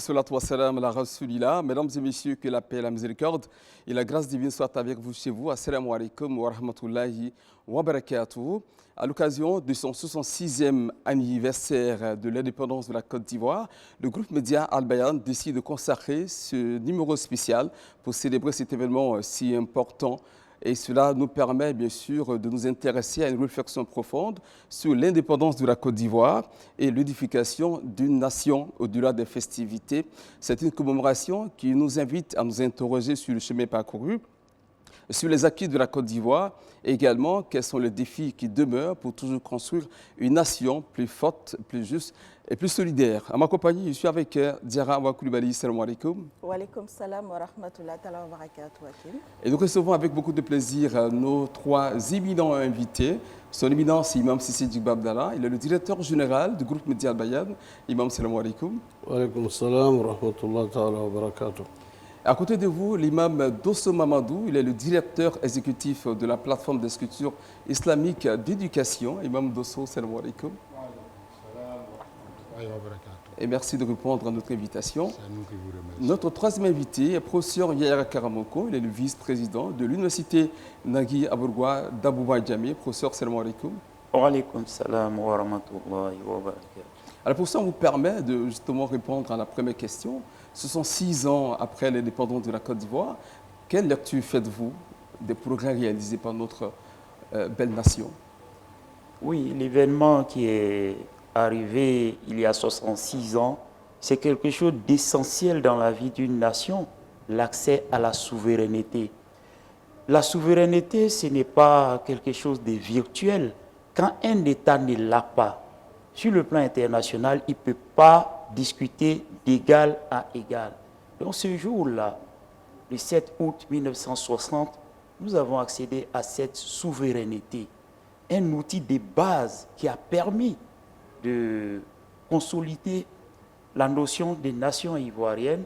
Salatu wassalam ala rasulillah. Mesdames et messieurs, que la paix, la miséricorde et la grâce divine soient avec vous chez vous. Assalamu alaikum wa rahmatullahi wa barakatuh. À l'occasion de son 66e anniversaire de l'indépendance de la Côte d'Ivoire, le groupe média Al Bayan décide de consacrer ce numéro spécial pour célébrer cet événement si important. Et cela nous permet bien sûr de nous intéresser à une réflexion profonde sur l'indépendance de la Côte d'Ivoire et l'édification d'une nation au-delà des festivités. C'est une commémoration qui nous invite à nous interroger sur le chemin parcouru, sur les acquis de la Côte d'Ivoire et également quels sont les défis qui demeurent pour toujours construire une nation plus forte, plus juste et plus solidaire. À ma compagnie, je suis avec Diarra Wakoulibaly. Salam alaikum. Wa alaikum salam wa rahmatullahi wa barakatuh. Et nous recevons avec beaucoup de plaisir nos trois éminents invités. Son éminence, Imam Sissi Djigba Abdallah. Il est le directeur général du groupe Média Al Bayan. Imam, salam alaikum. Wa alaikum salam wa rahmatullahi wa barakatuh. À côté de vous, l'imam Dosso Mamadou, il est le directeur exécutif de la plateforme d'écriture islamique d'éducation. Imam Dosso, salam alaikum. Et merci de répondre à notre invitation. C'est nous qui vous remercions. Notre troisième invité est professeur Yaya Karamoko. Il est le vice-président de l'université Nagui Aburgwa d'Abouba Djamé. Professeur, salam alaikum. Wa alaikum salam wa rahmatullahi wa barakatuh. Alors, pour ça, on vous permet de justement répondre à la première question. Ce sont 6 ans après l'indépendance de la Côte d'Ivoire. Quelle lecture faites-vous des progrès réalisés par notre belle nation? Oui, l'événement qui est arrivé il y a 66 ans, c'est quelque chose d'essentiel dans la vie d'une nation, l'accès à la souveraineté. La souveraineté, ce n'est pas quelque chose de virtuel. Quand un État ne l'a pas, sur le plan international, il ne peut pas discuter d'égal à égal. Donc ce jour-là, le 7 août 1960, nous avons accédé à cette souveraineté, un outil de base qui a permis de consolider la notion de nation ivoirienne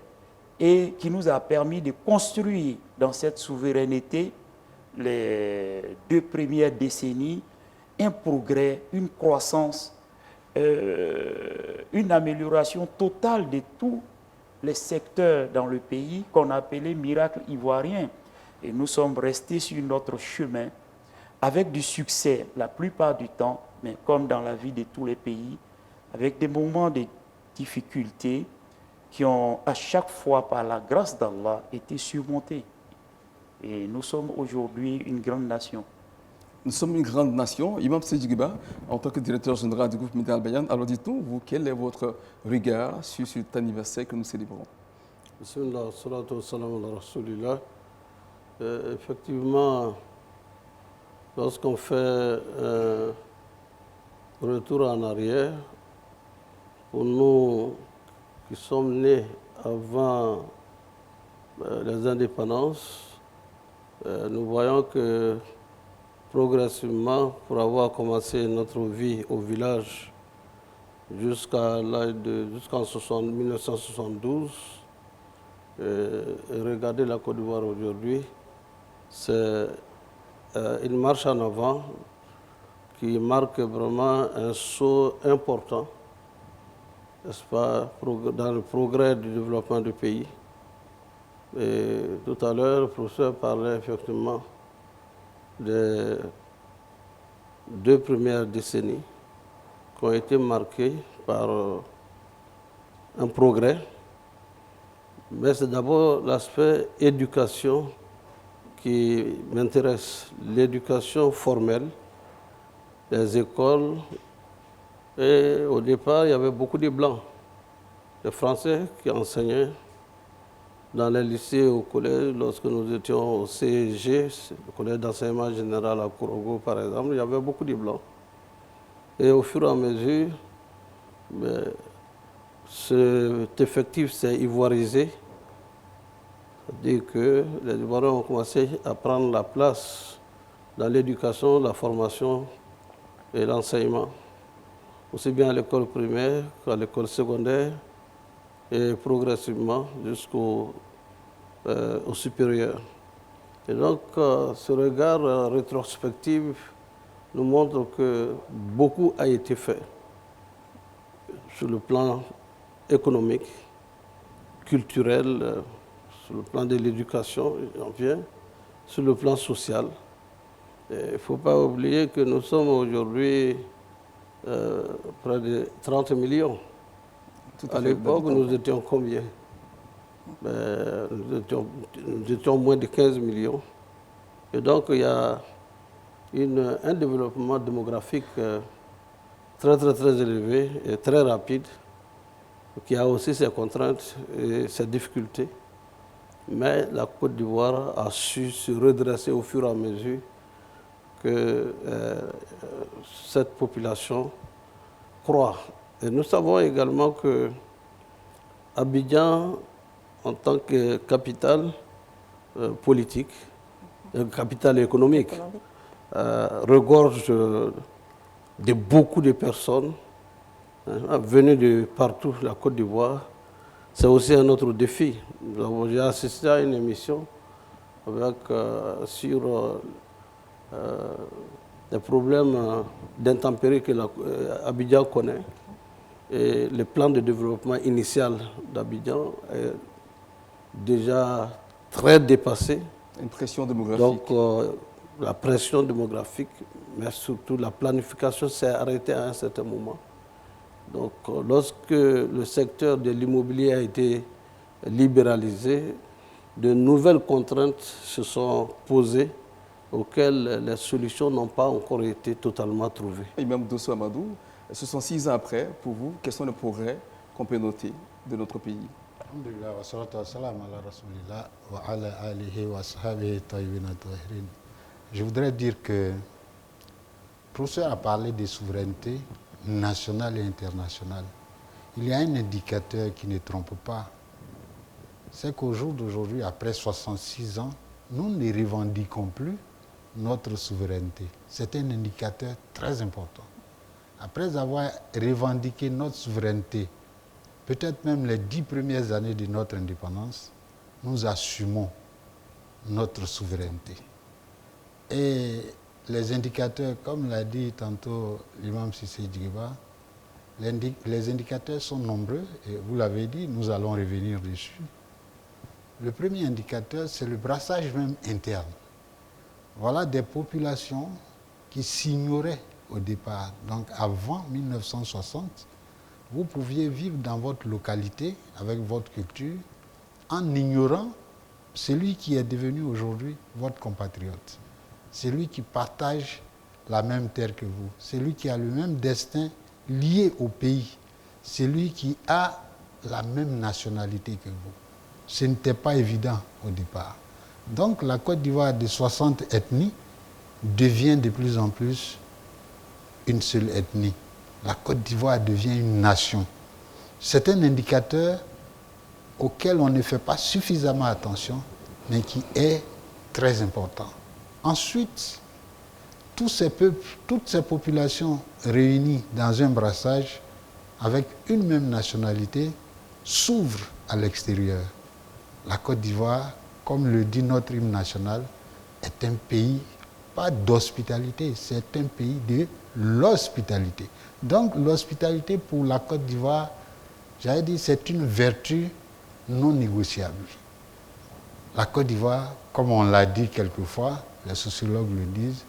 et qui nous a permis de construire dans cette souveraineté les 2 premières décennies un progrès, une croissance, une amélioration totale de tous les secteurs dans le pays qu'on appelait miracle ivoirien. Et nous sommes restés sur notre chemin avec du succès la plupart du temps, mais comme dans la vie de tous les pays, avec des moments de difficultés qui ont à chaque fois, par la grâce d'Allah, été surmontés. Et nous sommes aujourd'hui une grande nation. Nous sommes une grande nation. Imam Sedjigba, en tant que directeur général du groupe Média Al Bayan, alors dites-nous, vous, quel est votre regard sur cet anniversaire que nous célébrons? Bismillah, salatu wassalam ala rasulillah. Effectivement, lorsqu'on fait un retour en arrière, pour nous qui sommes nés avant les indépendances, nous voyons que progressivement, pour avoir commencé notre vie au village jusqu'en 1972, et regarder la Côte d'Ivoire aujourd'hui, c'est une marche en avant qui marque vraiment un saut important, n'est-ce pas, dans le progrès du développement du pays. Et tout à l'heure, le professeur parlait effectivement des 2 premières décennies qui ont été marquées par un progrès. Mais c'est d'abord l'aspect éducation qui m'intéresse, l'éducation formelle, les écoles. Et au départ, il y avait beaucoup de Blancs, des Français qui enseignaient dans les lycées, au collège. Lorsque nous étions au CEG, le collège d'enseignement général à Kourogo par exemple, il y avait beaucoup de Blancs. Et au fur et à mesure, cet effectif s'est ivoirisé. C'est-à-dire que les Ivoiriens ont commencé à prendre la place dans l'éducation, la formation et l'enseignement, aussi bien à l'école primaire qu'à l'école secondaire, et progressivement jusqu'au au supérieur. Et donc, ce regard rétrospectif nous montre que beaucoup a été fait sur le plan économique, culturel, sur le plan de l'éducation, j'en viens, sur le plan social. Il ne faut pas oublier que nous sommes aujourd'hui près de 30 millions. À l'époque, nous étions combien? Nous étions moins de 15 millions. Et donc, il y a un développement démographique très élevé et très rapide, qui a aussi ses contraintes et ses difficultés. Mais la Côte d'Ivoire a su se redresser au fur et à mesure que cette population croît. Et nous savons également que Abidjan, en tant que capitale politique, capitale économique, regorge de beaucoup de personnes venues de partout, la Côte d'Ivoire. C'est aussi un autre défi. J'ai assisté à une émission sur les problèmes d'intempéries que Abidjan connaît. Et le plan de développement initial d'Abidjan est déjà très dépassé. Une pression démographique. Donc, la pression démographique, mais surtout la planification s'est arrêtée à un certain moment. Donc, lorsque le secteur de l'immobilier a été libéralisé, de nouvelles contraintes se sont posées auxquelles les solutions n'ont pas encore été totalement trouvées. Imam Dosso Amadou, 66 ans après, pour vous, quels sont les progrès qu'on peut noter de notre pays? Alhamdulillah, wa salatu wa salam ala rasulillah wa ala alihi wa sahabihi tayyibin tahirin. Je voudrais dire que le professeur a parlé des souverainetés nationales et internationales. Il y a un indicateur qui ne trompe pas. C'est qu'au jour d'aujourd'hui, après 66 ans, nous ne revendiquons plus notre souveraineté. C'est un indicateur très important. Après avoir revendiqué notre souveraineté, peut-être même les 10 premières années de notre indépendance, nous assumons notre souveraineté. Et les indicateurs, comme l'a dit tantôt l'imam Cissé Djiba, les indicateurs sont nombreux et vous l'avez dit, nous allons revenir dessus. Le premier indicateur, c'est le brassage même interne. Voilà des populations qui s'ignoraient au départ. Donc avant 1960, vous pouviez vivre dans votre localité, avec votre culture, en ignorant celui qui est devenu aujourd'hui votre compatriote. Celui qui partage la même terre que vous. Celui qui a le même destin lié au pays. Celui qui a la même nationalité que vous. Ce n'était pas évident au départ. Donc la Côte d'Ivoire de 60 ethnies devient de plus en plus une seule ethnie. La Côte d'Ivoire devient une nation. C'est un indicateur auquel on ne fait pas suffisamment attention, mais qui est très important. Ensuite, tous ces peuples, toutes ces populations réunies dans un brassage avec une même nationalité s'ouvrent à l'extérieur. La Côte d'Ivoire, comme le dit notre hymne national, est un pays, pas d'hospitalité, c'est un pays de l'hospitalité. Donc l'hospitalité pour la Côte d'Ivoire, j'avais dit, c'est une vertu non négociable. La Côte d'Ivoire, comme on l'a dit quelquefois, les sociologues le disent,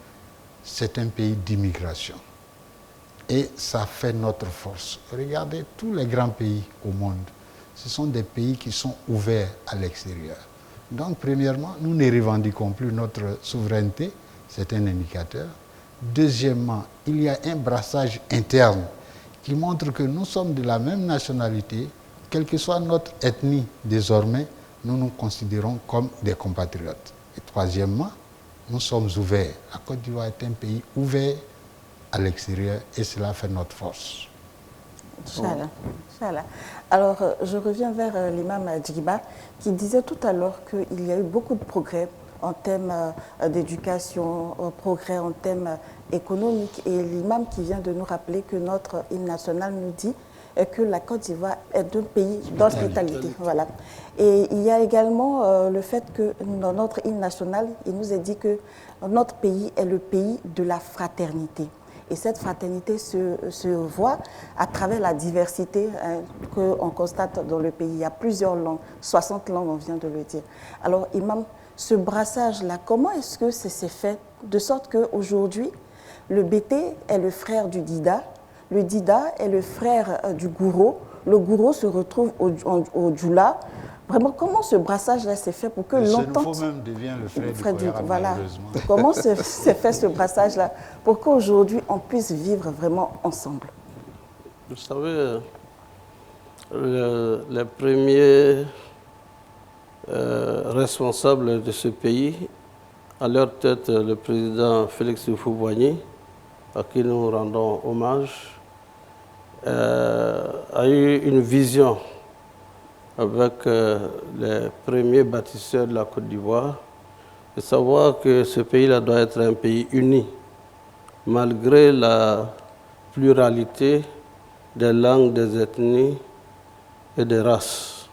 c'est un pays d'immigration. Et ça fait notre force. Regardez tous les grands pays au monde. Ce sont des pays qui sont ouverts à l'extérieur. Donc, premièrement, nous ne revendiquons plus notre souveraineté, c'est un indicateur. Deuxièmement, il y a un brassage interne qui montre que nous sommes de la même nationalité, quelle que soit notre ethnie désormais, nous nous considérons comme des compatriotes. Et troisièmement, nous sommes ouverts. La Côte d'Ivoire est un pays ouvert à l'extérieur et cela fait notre force. Inch'Allah. Inch'Allah. Alors, je reviens vers l'imam Djiba qui disait tout à l'heure qu'il y a eu beaucoup de progrès en termes d'éducation, progrès en termes économiques. Et l'imam qui vient de nous rappeler que notre hymne national nous dit que la Côte d'Ivoire est un pays d'hospitalité. Voilà. Et il y a également le fait que dans notre hymne national, il nous est dit que notre pays est le pays de la fraternité. Et cette fraternité se voit à travers la diversité qu'on constate dans le pays. Il y a plusieurs langues, 60 langues, on vient de le dire. Alors, Imam, ce brassage-là, comment est-ce que c'est fait de sorte qu'aujourd'hui, le BT est le frère du Dida, le Dida est le frère du Gouro, le Gouro se retrouve au Djoula. Vraiment, comment ce brassage-là s'est fait pour que l'entente... même devient le frère du Koyara, voilà. malheureusement. Comment s'est fait ce brassage-là pour qu'aujourd'hui, on puisse vivre vraiment ensemble? Vous savez, les premiers responsables de ce pays, à leur tête le président Félix Houphouët-Boigny, à qui nous rendons hommage, a eu une vision avec les premiers bâtisseurs de la Côte d'Ivoire, de savoir que ce pays-là doit être un pays uni, malgré la pluralité des langues, des ethnies et des races.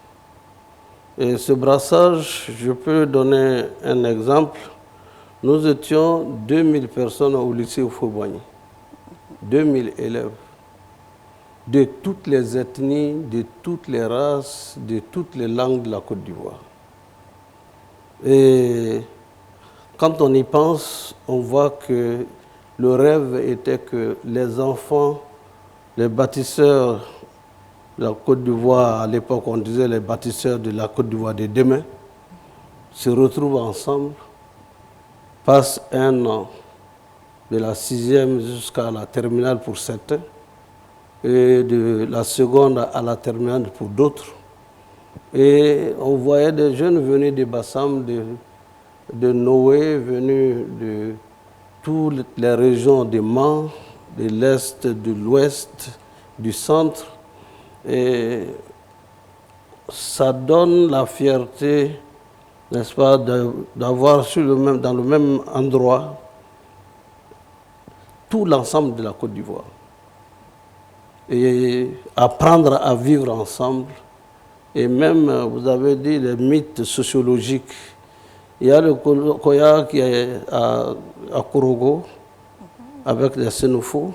Et ce brassage, je peux donner un exemple. Nous étions 2000 personnes au lycée Houphouët-Boigny, 2000 élèves, de toutes les ethnies, de toutes les races, de toutes les langues de la Côte d'Ivoire. Et quand on y pense, on voit que le rêve était que les enfants, les bâtisseurs de la Côte d'Ivoire, à l'époque on disait les bâtisseurs de la Côte d'Ivoire de demain, se retrouvent ensemble, passent un an de la 6e jusqu'à la terminale pour certains, et de la seconde à la terminale pour d'autres. Et on voyait des jeunes venus de Bassam, de Noé, venus de toutes les régions de Mans, de l'Est, de l'Ouest, du Centre. Et ça donne la fierté, n'est-ce pas, d'avoir dans le même endroit tout l'ensemble de la Côte d'Ivoire. Et apprendre à vivre ensemble. Et même, vous avez dit, les mythes sociologiques. Il y a le Koya qui est à Korogo, avec les Sénoufos.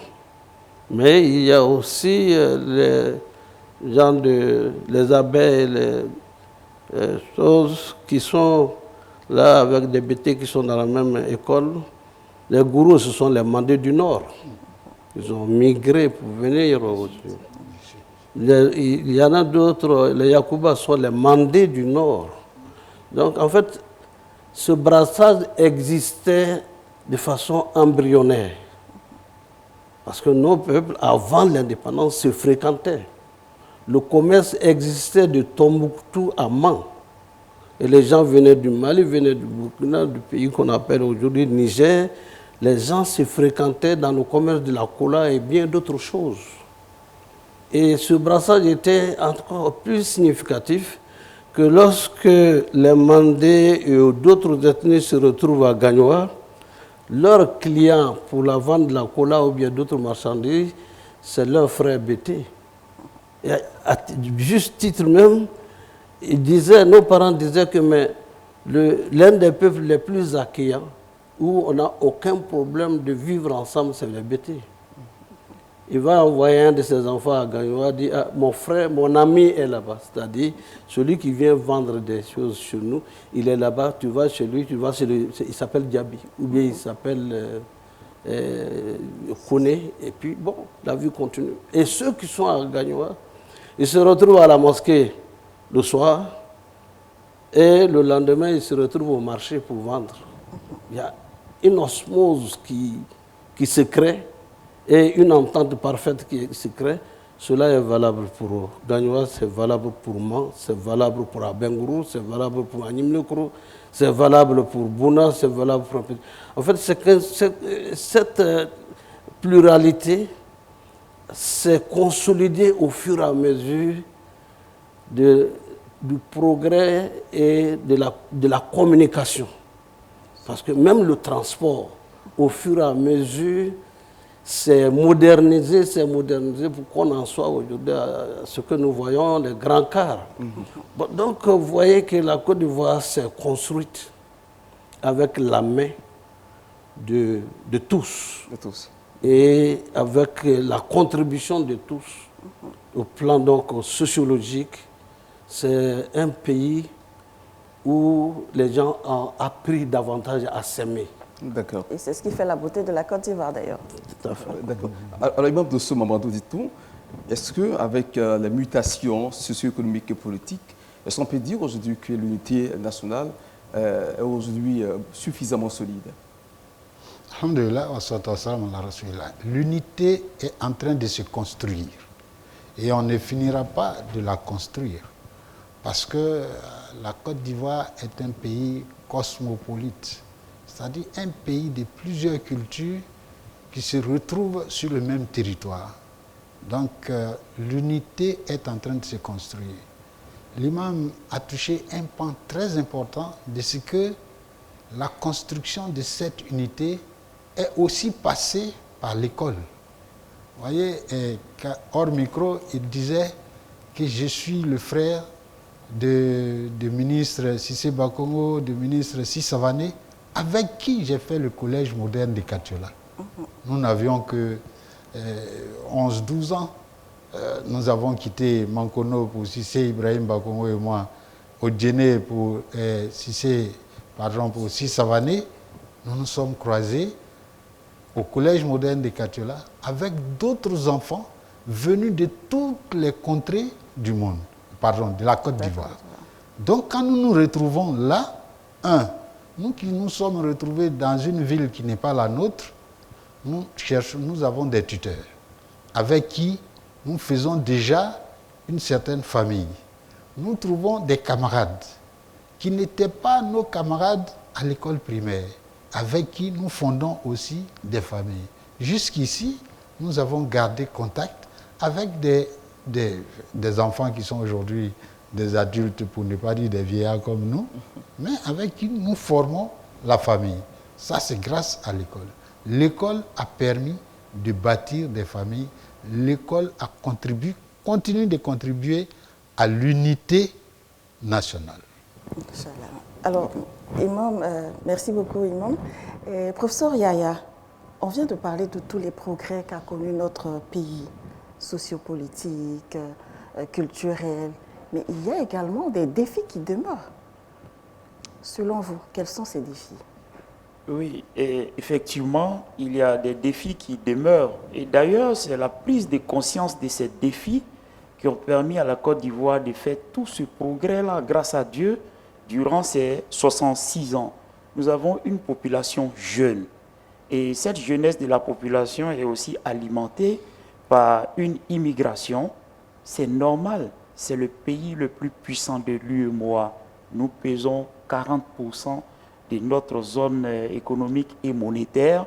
Mais il y a aussi les gens les abeilles, les choses qui sont là avec des bêtés qui sont dans la même école. Les gourous, ce sont les Mandés du Nord. Ils ont migré pour venir aujourd'hui. Il y en a d'autres, les Yakuba sont les Mandés du Nord. Donc en fait, ce brassage existait de façon embryonnaire. Parce que nos peuples, avant l'indépendance, se fréquentaient. Le commerce existait de Tombouctou à Mans. Et les gens venaient du Mali, venaient du Burkina, du pays qu'on appelle aujourd'hui Niger. Les gens se fréquentaient dans le commerce de la cola et bien d'autres choses. Et ce brassage était encore plus significatif que lorsque les Mandés et d'autres ethnies se retrouvent à Gagnoa, leurs clients pour la vente de la cola ou bien d'autres marchandises, c'est leur frère Bété. Et à juste titre même, nos parents disaient que l'un des peuples les plus accueillants, où on n'a aucun problème de vivre ensemble, c'est les Bété. Il va envoyer un de ses enfants à Gagnoa, dit mon frère, mon ami est là-bas. C'est-à-dire, celui qui vient vendre des choses chez nous, il est là-bas, tu vas chez lui, il s'appelle Diaby, ou bien il s'appelle Kone, et puis bon, la vie continue. Et ceux qui sont à Gagnoa, ils se retrouvent à la mosquée le soir, et le lendemain, ils se retrouvent au marché pour vendre. Il y a une osmose qui se crée, et une entente parfaite qui se crée. Cela est valable pour Gagnoa, c'est valable pour Mans, c'est valable pour Abengourou, c'est valable pour Animlekro, c'est valable pour Bouna, c'est valable pour... En fait, cette pluralité s'est consolidée au fur et à mesure du progrès et de la communication. Parce que même le transport, au fur et à mesure, c'est modernisé pour qu'on en soit aujourd'hui à ce que nous voyons, les grands cars. Bon, donc, vous voyez que la Côte d'Ivoire s'est construite avec la main de tous. et avec la contribution de tous au plan donc sociologique, c'est un pays où les gens ont appris davantage à s'aimer. D'accord. Et c'est ce qui fait la beauté de la Côte d'Ivoire d'ailleurs. Tout à fait. D'accord. Alors, Imam Dosso Mamadou, dites-vous, est-ce qu'avec les mutations socio-économiques et politiques, est-ce qu'on peut dire aujourd'hui que l'unité nationale est aujourd'hui suffisamment solide? Alhamdulillah, wa salatu wa salam ala rasulillah. L'unité est en train de se construire et on ne finira pas de la construire parce que la Côte d'Ivoire est un pays cosmopolite, c'est-à-dire un pays de plusieurs cultures qui se retrouvent sur le même territoire. Donc l'unité est en train de se construire. L'imam a touché un pan très important de ce que la construction de cette unité est aussi passée par l'école. Vous voyez, hors micro, il disait que je suis le frère de ministre Cissé Bakongo, de ministre Sissavané, avec qui j'ai fait le collège moderne de Katiola. Nous n'avions que 11-12 ans. Nous avons quitté Mankono pour Cissé Ibrahim Bakongo et moi, Odjene pour pour Sissavané. Nous nous sommes croisés au collège moderne de Katiola avec d'autres enfants venus de toutes les contrées du monde, de la Côte d'Ivoire. Donc quand nous nous retrouvons là, nous qui nous sommes retrouvés dans une ville qui n'est pas la nôtre, nous avons des tuteurs avec qui nous faisons déjà une certaine famille. Nous trouvons des camarades qui n'étaient pas nos camarades à l'école primaire, avec qui nous fondons aussi des familles. Jusqu'ici, nous avons gardé contact avec des enfants qui sont aujourd'hui des adultes, pour ne pas dire des vieillards comme nous, mais avec qui nous formons la famille. Ça, c'est grâce à l'école. L'école a permis de bâtir des familles. L'école a continue de contribuer à l'unité nationale. Inch'Allah. Alors, Imam, merci beaucoup, Imam. Professeur Yaya, on vient de parler de tous les progrès qu'a connu notre pays, sociopolitique, culturel, mais il y a également des défis qui demeurent. Selon vous, quels sont ces défis? Oui, et effectivement, il y a des défis qui demeurent. Et d'ailleurs, c'est la prise de conscience de ces défis qui ont permis à la Côte d'Ivoire de faire tout ce progrès-là, grâce à Dieu, durant ces 66 ans. Nous avons une population jeune. Et cette jeunesse de la population est aussi alimentée par une immigration. C'est normal, c'est le pays le plus puissant de l'UEMOA. Nous pesons 40% de notre zone économique et monétaire.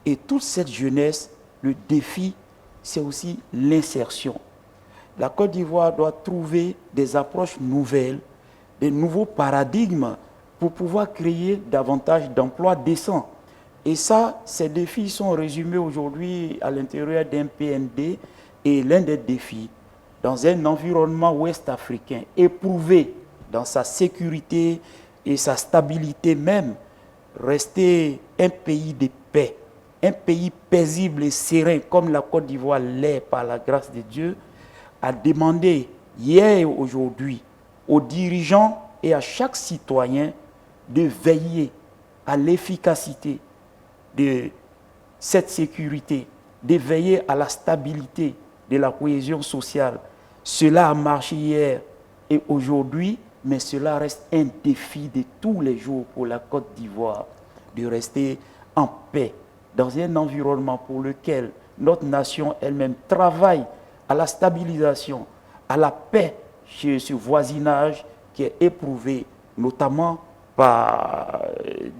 Et toute cette jeunesse, le défi, c'est aussi l'insertion. La Côte d'Ivoire doit trouver des approches nouvelles, des nouveaux paradigmes pour pouvoir créer davantage d'emplois décents. Et ça, ces défis sont résumés aujourd'hui à l'intérieur d'un PND. Et l'un des défis, dans un environnement ouest-africain éprouvé dans sa sécurité et sa stabilité même, rester un pays de paix, un pays paisible et serein comme la Côte d'Ivoire l'est par la grâce de Dieu, a demandé hier et aujourd'hui aux dirigeants et à chaque citoyen de veiller à l'efficacité de cette sécurité, de veiller à la stabilité de la cohésion sociale. Cela a marché hier et aujourd'hui, mais cela reste un défi de tous les jours pour la Côte d'Ivoire, de rester en paix dans un environnement pour lequel notre nation elle-même travaille à la stabilisation, à la paix chez ce voisinage qui est éprouvé, notamment par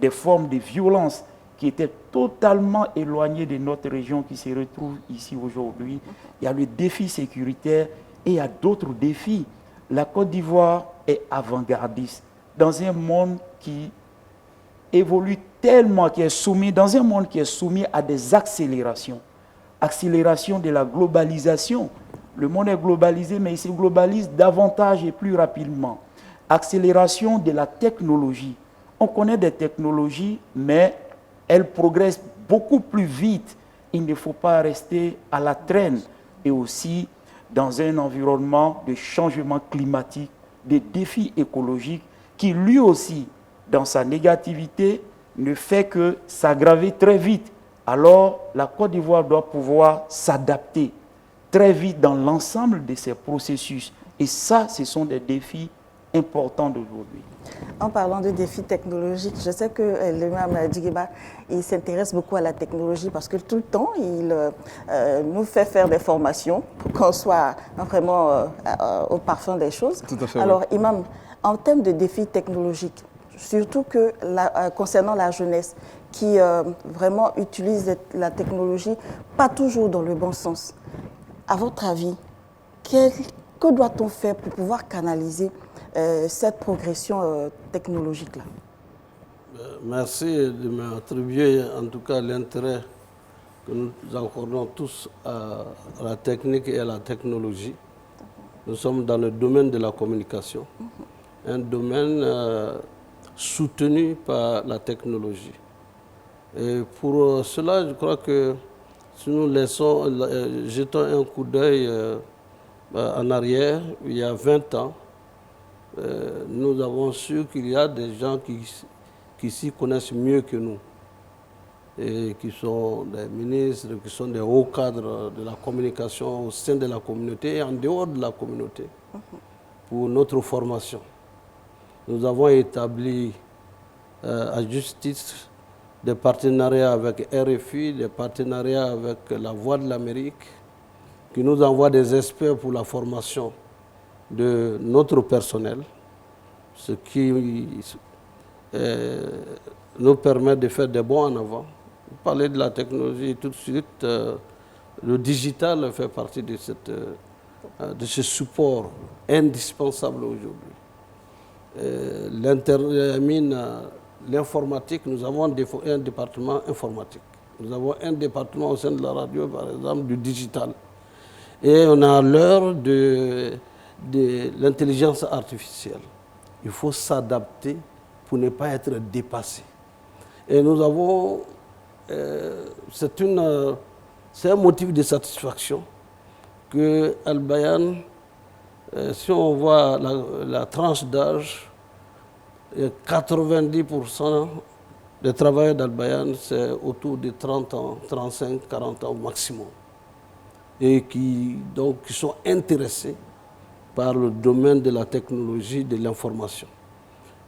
des formes de violence qui étaient totalement éloignées de notre région qui se retrouve ici aujourd'hui. Il y a le défi sécuritaire et il y a d'autres défis. La Côte d'Ivoire est avant-gardiste dans un monde qui évolue tellement, qui est soumis, dans un monde qui est soumis à des accélérations. Accélération de la globalisation. Le monde est globalisé, mais il se globalise davantage et plus rapidement. Accélération de la technologie. On connaît des technologies, mais elles progressent beaucoup plus vite il ne faut pas rester à la traîne et aussi dans un environnement de changement climatique, de défis écologiques qui lui aussi, dans sa négativité, ne fait que s'aggraver très vite. Alors, la Côte d'Ivoire doit pouvoir s'adapter très vite dans l'ensemble de ces processus. Et ça, ce sont des défis importants d'aujourd'hui. En parlant de défis technologiques, je sais que l'imam Djigiba, il s'intéresse beaucoup à la technologie parce que tout le temps, il nous fait faire des formations pour qu'on soit vraiment au parfum des choses. Tout à fait. Alors, imam, en termes de défis technologiques, surtout que concernant la jeunesse qui vraiment utilise la technologie, pas toujours dans le bon sens, à votre avis, que doit-on faire pour pouvoir canaliser cette progression technologique-là? Merci de m'attribuer en tout cas l'intérêt que nous accordons tous à la technique et à la technologie. Nous sommes dans le domaine de la communication, un domaine soutenu par la technologie. Et pour cela, je crois que si nous jetons un coup d'œil en arrière, il y a 20 ans, nous avons su qu'il y a des gens qui s'y connaissent mieux que nous, et qui sont des ministres, qui sont des hauts cadres de la communication au sein de la communauté et en dehors de la communauté, pour notre formation. Nous avons établi à juste titre des partenariats avec RFI, des partenariats avec la Voix de l'Amérique, qui nous envoient des experts pour la formation de notre personnel, ce qui nous permet de faire des bons en avant. Vous parlez de la technologie tout de suite, le digital fait partie de ce support indispensable aujourd'hui. L'informatique, nous avons un département informatique. Nous avons un département au sein de la radio, par exemple, du digital. Et on a l'heure de l'intelligence artificielle. Il faut s'adapter pour ne pas être dépassé. Et nous avons, c'est un motif de satisfaction que Al-Bayan, si on voit la tranche d'âge, 90% des travailleurs d'Al-Bayan, c'est autour de 30 ans, 35, 40 ans au maximum. Et qui sont intéressés par le domaine de la technologie, de l'information.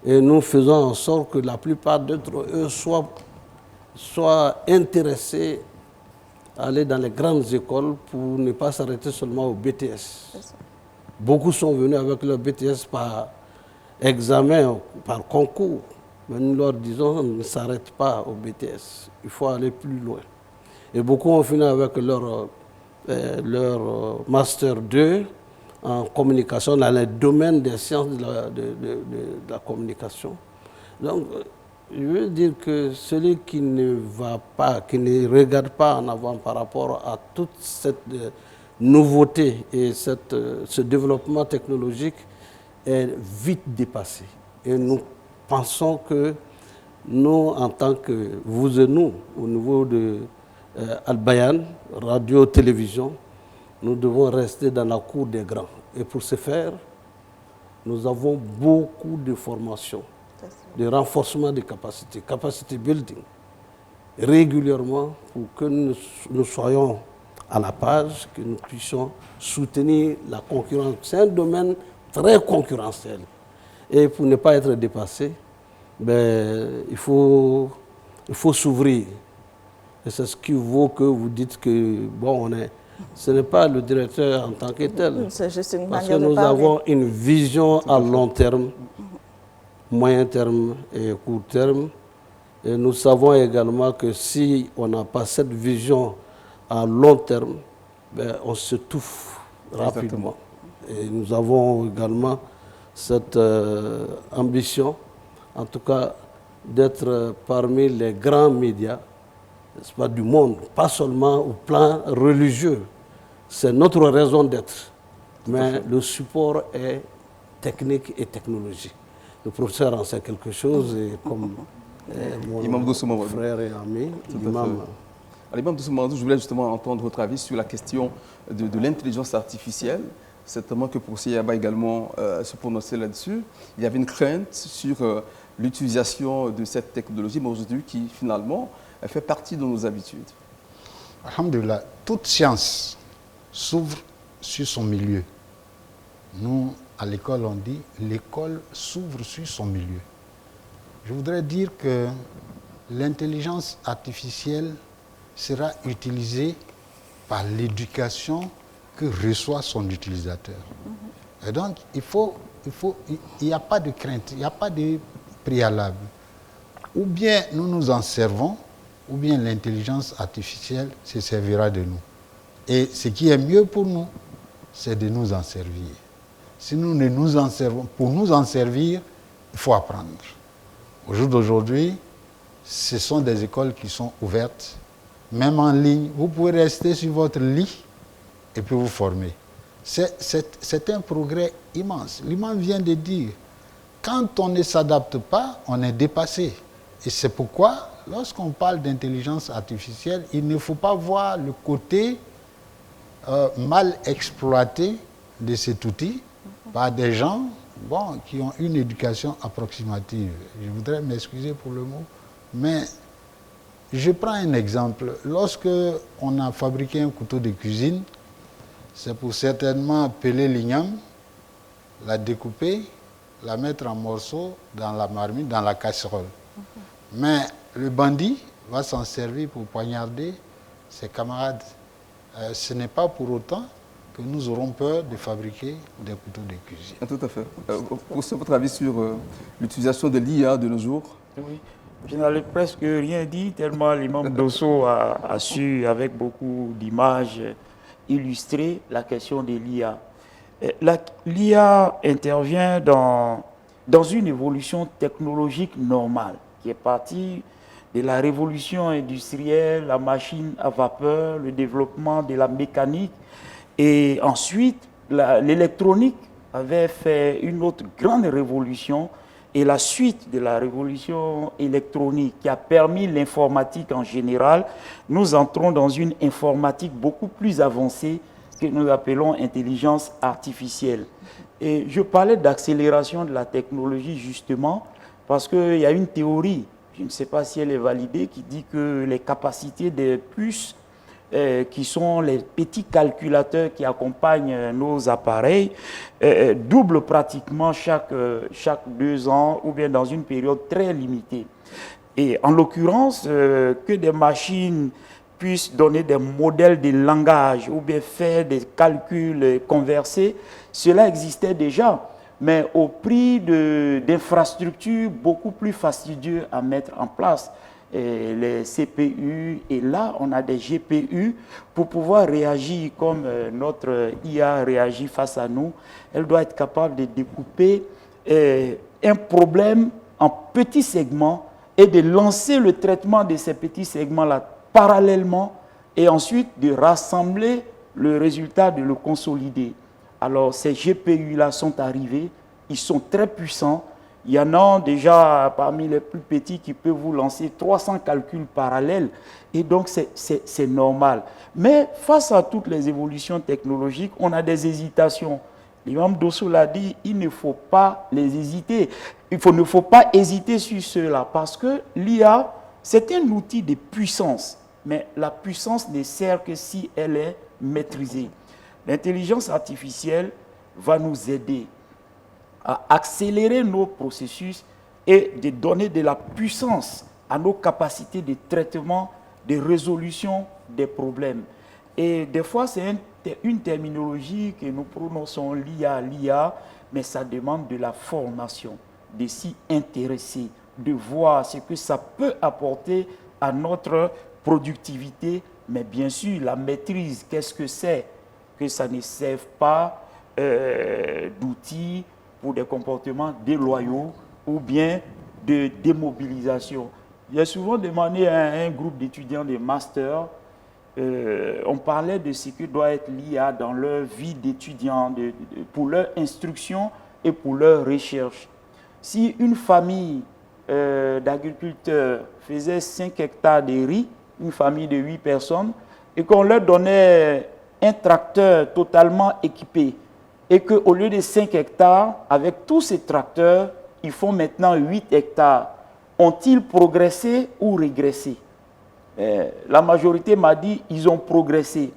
Et nous faisons en sorte que la plupart d'entre eux soient intéressés à aller dans les grandes écoles pour ne pas s'arrêter seulement au BTS. Beaucoup sont venus avec leur BTS par examen, par concours. Mais nous leur disons, ne s'arrête pas au BTS, il faut aller plus loin. Et beaucoup ont fini avec leur Master 2 en communication dans le domaine des sciences de la communication. Donc, je veux dire que celui qui ne va pas, qui ne regarde pas en avant par rapport à toute cette nouveauté et ce développement technologique est vite dépassé. Et nous pensons que nous, en tant que vous et nous, au niveau de Al-Bayan, radio, télévision, nous devons rester dans la cour des grands. Et pour ce faire, nous avons beaucoup de formations, de renforcement des capacités, capacity building, régulièrement pour que nous soyons à la page, que nous puissions soutenir la concurrence. C'est un domaine très concurrentiel. Et pour ne pas être dépassé, il faut s'ouvrir. Et c'est ce qui vaut que vous dites que, ce n'est pas le directeur en tant que tel. C'est juste une parce que manière de nous parler. avons une vision à long terme, moyen terme et court terme. Et nous savons également que si on n'a pas cette vision à long terme, on s'étouffe rapidement. Et nous avons également cette ambition, en tout cas, d'être parmi les grands médias, n'est-ce pas, du monde, pas seulement au plan religieux. C'est notre raison d'être. Mais le support est technique et technologique. Le professeur en sait quelque chose et comme mon Imam Doussoumamadou. frère et ami, l'imam Alors, Imam Doussou, je voulais justement entendre votre avis sur la question de l'intelligence artificielle. Certainement que pour Yaba également se prononcer là-dessus. Il y avait une crainte sur l'utilisation de cette technologie, mais aujourd'hui qui finalement fait partie de nos habitudes. Alhamdulillah, toute science s'ouvre sur son milieu. Nous, à l'école, on dit l'école s'ouvre sur son milieu. Je voudrais dire que l'intelligence artificielle sera utilisée par l'éducation que reçoit son utilisateur. Et donc, il n'y a pas de crainte, il n'y a pas de préalable. Ou bien nous nous en servons, ou bien l'intelligence artificielle se servira de nous. Et ce qui est mieux pour nous, c'est de nous en servir. Si nous ne nous en servons, pour nous en servir, il faut apprendre. Au jour d'aujourd'hui, ce sont des écoles qui sont ouvertes, même en ligne. Vous pouvez rester sur votre lit et puis vous former. C'est un progrès immense. L'imam vient de dire, quand on ne s'adapte pas, on est dépassé. Et c'est pourquoi, lorsqu'on parle d'intelligence artificielle, il ne faut pas voir le côté mal exploité de cet outil par des gens qui ont une éducation approximative. Je voudrais m'excuser pour le mot, mais je prends un exemple. Lorsque on a fabriqué un couteau de cuisine, c'est pour certainement peler l'igname, la découper, la mettre en morceaux dans la marmite, dans la casserole. Mais le bandit va s'en servir pour poignarder ses camarades. Ce n'est pas pour autant que nous aurons peur de fabriquer des couteaux de cuisine. Tout à fait. Pour votre avis sur l'utilisation de l'IA de nos jours? Oui. Je n'allais presque rien dire, tellement l'imam Dosso a su, avec beaucoup d'images, illustrer la question de l'IA. L'IA intervient dans une évolution technologique normale, qui est partie de la révolution industrielle, la machine à vapeur, le développement de la mécanique. Et ensuite, l'électronique avait fait une autre grande révolution. Et la suite de la révolution électronique qui a permis l'informatique en général, nous entrons dans une informatique beaucoup plus avancée que nous appelons intelligence artificielle. Et je parlais d'accélération de la technologie justement parce qu'il y a une théorie, je ne sais pas si elle est validée, qui dit que les capacités des puces qui sont les petits calculateurs qui accompagnent nos appareils, doublent pratiquement chaque 2 ans ou bien dans une période très limitée. Et en l'occurrence, que des machines puissent donner des modèles de langage ou bien faire des calculs conversés, cela existait déjà, mais au prix d'infrastructures beaucoup plus fastidieuses à mettre en place. Et les CPU, et là on a des GPU pour pouvoir réagir comme notre IA réagit face à nous. Elle doit être capable de découper un problème en petits segments et de lancer le traitement de ces petits segments-là parallèlement et ensuite de rassembler le résultat, de le consolider. Alors ces GPU-là sont arrivés, ils sont très puissants. Il y en a déjà parmi les plus petits qui peuvent vous lancer 300 calculs parallèles. Et donc, c'est normal. Mais face à toutes les évolutions technologiques, on a des hésitations. L'imam Dosso l'a dit, il ne faut pas les hésiter. Il ne faut pas hésiter sur cela parce que l'IA, c'est un outil de puissance. Mais la puissance ne sert que si elle est maîtrisée. L'intelligence artificielle va nous aider à accélérer nos processus et de donner de la puissance à nos capacités de traitement, de résolution des problèmes. Et des fois, c'est une terminologie que nous prononçons l'IA, mais ça demande de la formation, de s'y intéresser, de voir ce que ça peut apporter à notre productivité, mais bien sûr, la maîtrise, qu'est-ce que c'est? Que ça ne serve pas d'outils pour des comportements déloyaux ou bien de démobilisation. J'ai souvent demandé à un groupe d'étudiants de master, on parlait de ce que doit être l'IA dans leur vie d'étudiant, pour leur instruction et pour leur recherche. Si une famille d'agriculteurs faisait 5 hectares de riz une famille de 8 personnes, et qu'on leur donnait un tracteur totalement équipé, et qu'au lieu de 5 hectares, avec tous ces tracteurs, ils font maintenant 8 hectares. Ont-ils progressé ou régressé? La majorité m'a dit qu'ils ont progressé.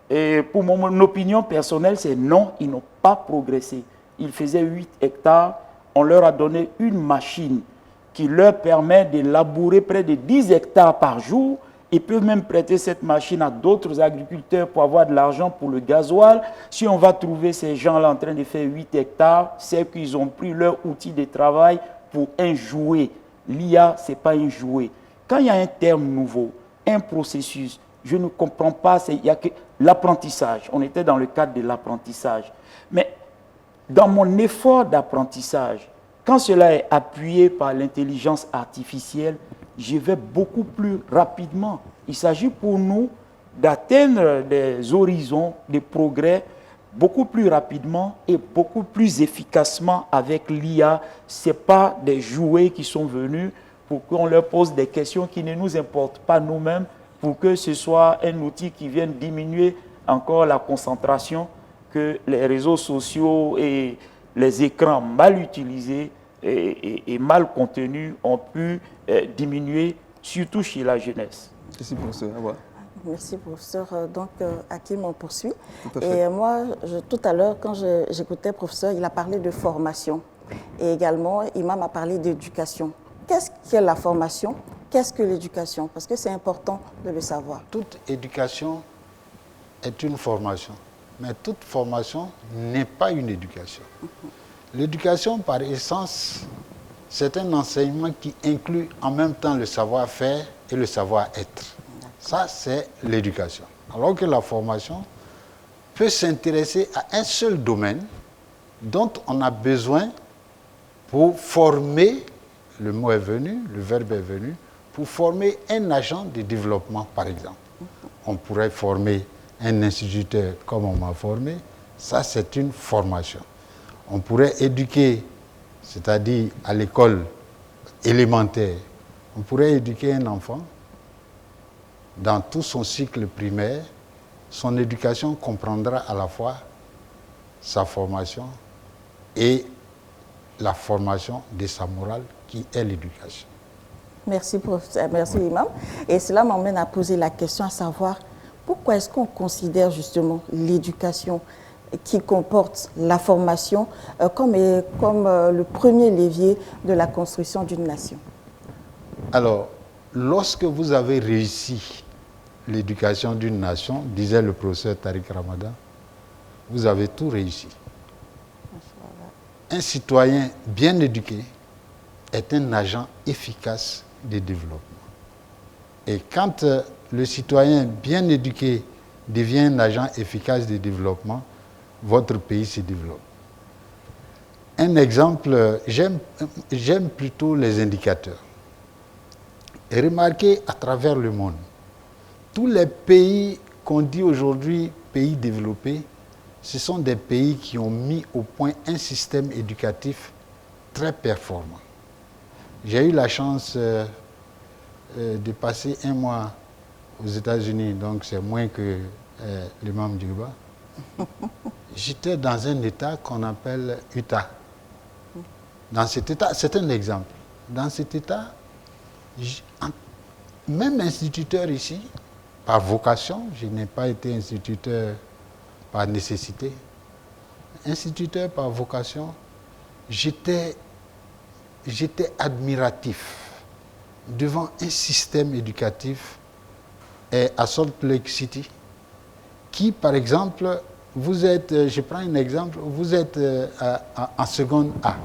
Et pour mon opinion personnelle, c'est non, ils n'ont pas progressé. Ils faisaient 8 hectares, on leur a donné une machine qui leur permet de labourer près de 10 hectares par jour. Ils peuvent même prêter cette machine à d'autres agriculteurs pour avoir de l'argent pour le gasoil. Si on va trouver ces gens-là en train de faire 8 hectares, c'est qu'ils ont pris leur outil de travail pour un jouet. L'IA, ce n'est pas un jouet. Quand il y a un terme nouveau, un processus, je ne comprends pas, il y a que l'apprentissage. On était dans le cadre de l'apprentissage. Mais dans mon effort d'apprentissage, quand cela est appuyé par l'intelligence artificielle, je vais beaucoup plus rapidement. Il s'agit pour nous d'atteindre des horizons, des progrès beaucoup plus rapidement et beaucoup plus efficacement avec l'IA. Ce n'est pas des jouets qui sont venus pour qu'on leur pose des questions qui ne nous importent pas nous-mêmes, pour que ce soit un outil qui vienne diminuer encore la concentration que les réseaux sociaux et les écrans mal utilisés et mal contenus ont pu diminuer, surtout chez la jeunesse. Merci, professeur. Ah ouais. Merci, professeur. Donc, Hakim, on poursuit. Tout à fait. Et moi, tout à l'heure, quand j'écoutais le professeur, il a parlé de formation. Et également, Imam a parlé d'éducation. Qu'est-ce qu'est la formation? Qu'est-ce que l'éducation? Parce que c'est important de le savoir. Toute éducation est une formation, mais toute formation n'est pas une éducation. L'éducation, par essence, c'est un enseignement qui inclut en même temps le savoir-faire et le savoir-être. Ça, c'est l'éducation. Alors que la formation peut s'intéresser à un seul domaine dont on a besoin pour former, le mot est venu, le verbe est venu, pour former un agent de développement, par exemple. On pourrait former un instituteur comme on m'a formé, ça c'est une formation. On pourrait éduquer, c'est-à-dire à l'école élémentaire, on pourrait éduquer un enfant dans tout son cycle primaire. Son éducation comprendra à la fois sa formation et la formation de sa morale qui est l'éducation. Merci, professeur. Merci, Imam. Et cela m'emmène à poser la question à savoir pourquoi est-ce qu'on considère justement l'éducation qui comporte la formation comme le premier levier de la construction d'une nation? Alors, lorsque vous avez réussi l'éducation d'une nation, disait le professeur Tariq Ramadan, vous avez tout réussi. Un citoyen bien éduqué est un agent efficace de développement. Et quand le citoyen bien éduqué devient un agent efficace de développement, votre pays se développe. Un exemple, j'aime plutôt les indicateurs. Et remarquez à travers le monde, tous les pays qu'on dit aujourd'hui pays développés, ce sont des pays qui ont mis au point un système éducatif très performant. J'ai eu la chance de passer un mois aux États-Unis, donc c'est moins que l'imam Djiba. J'étais dans un État qu'on appelle Utah. Dans cet État, c'est un exemple. Dans cet État, même instituteur ici, par vocation, je n'ai pas été instituteur par nécessité, instituteur par vocation, j'étais admiratif devant un système éducatif à Salt Lake City qui, par exemple, vous êtes, je prends un exemple, vous êtes en seconde A.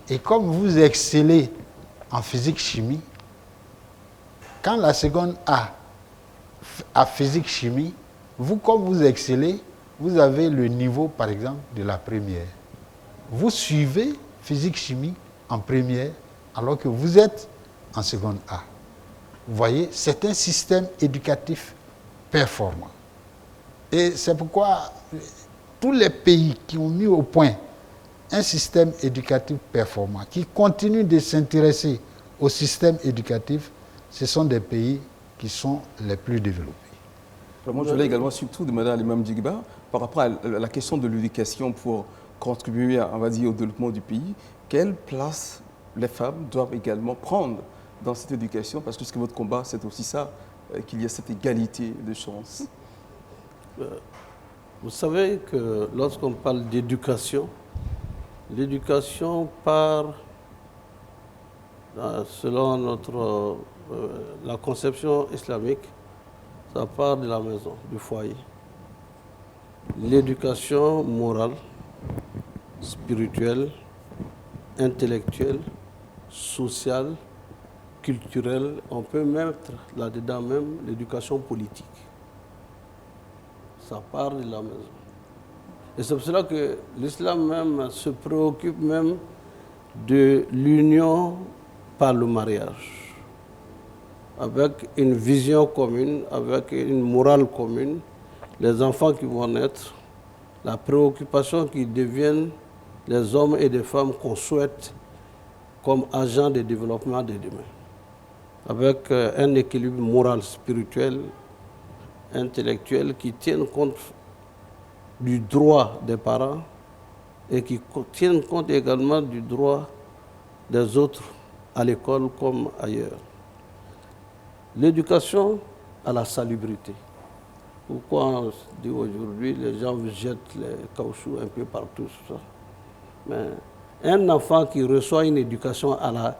Et comme vous excellez en physique-chimie, quand la seconde A à physique-chimie, vous, comme vous excellez, vous avez le niveau, par exemple, de la première. Vous suivez physique-chimie en première, alors que vous êtes en seconde A. Vous voyez, c'est un système éducatif performant. Et c'est pourquoi tous les pays qui ont mis au point un système éducatif performant, qui continuent de s'intéresser au système éducatif, ce sont des pays qui sont les plus développés. Moi, je voulais également surtout demander à l'imam Djigba, par rapport à la question de l'éducation pour contribuer, on va dire, au développement du pays, quelle place les femmes doivent également prendre dans cette éducation, parce que ce que votre combat, c'est aussi ça, qu'il y ait cette égalité de chance. Vous savez que lorsqu'on parle d'éducation, l'éducation part, selon la conception islamique, ça part de la maison, du foyer. L'éducation morale, spirituelle, intellectuelle, sociale, culturelle, on peut mettre là-dedans même l'éducation politique. Ça part de la maison. Et c'est pour cela que l'islam même se préoccupe même de l'union par le mariage, avec une vision commune, avec une morale commune, les enfants qui vont naître, la préoccupation qu'ils deviennent les hommes et les femmes qu'on souhaite comme agents de développement de demain, avec un équilibre moral, spirituel, intellectuel qui tiennent compte du droit des parents et qui tiennent compte également du droit des autres à l'école comme ailleurs. L'éducation à la salubrité. Pourquoi on dit aujourd'hui les gens jettent les caoutchoucs un peu partout, tout ça. Mais un enfant qui reçoit une éducation à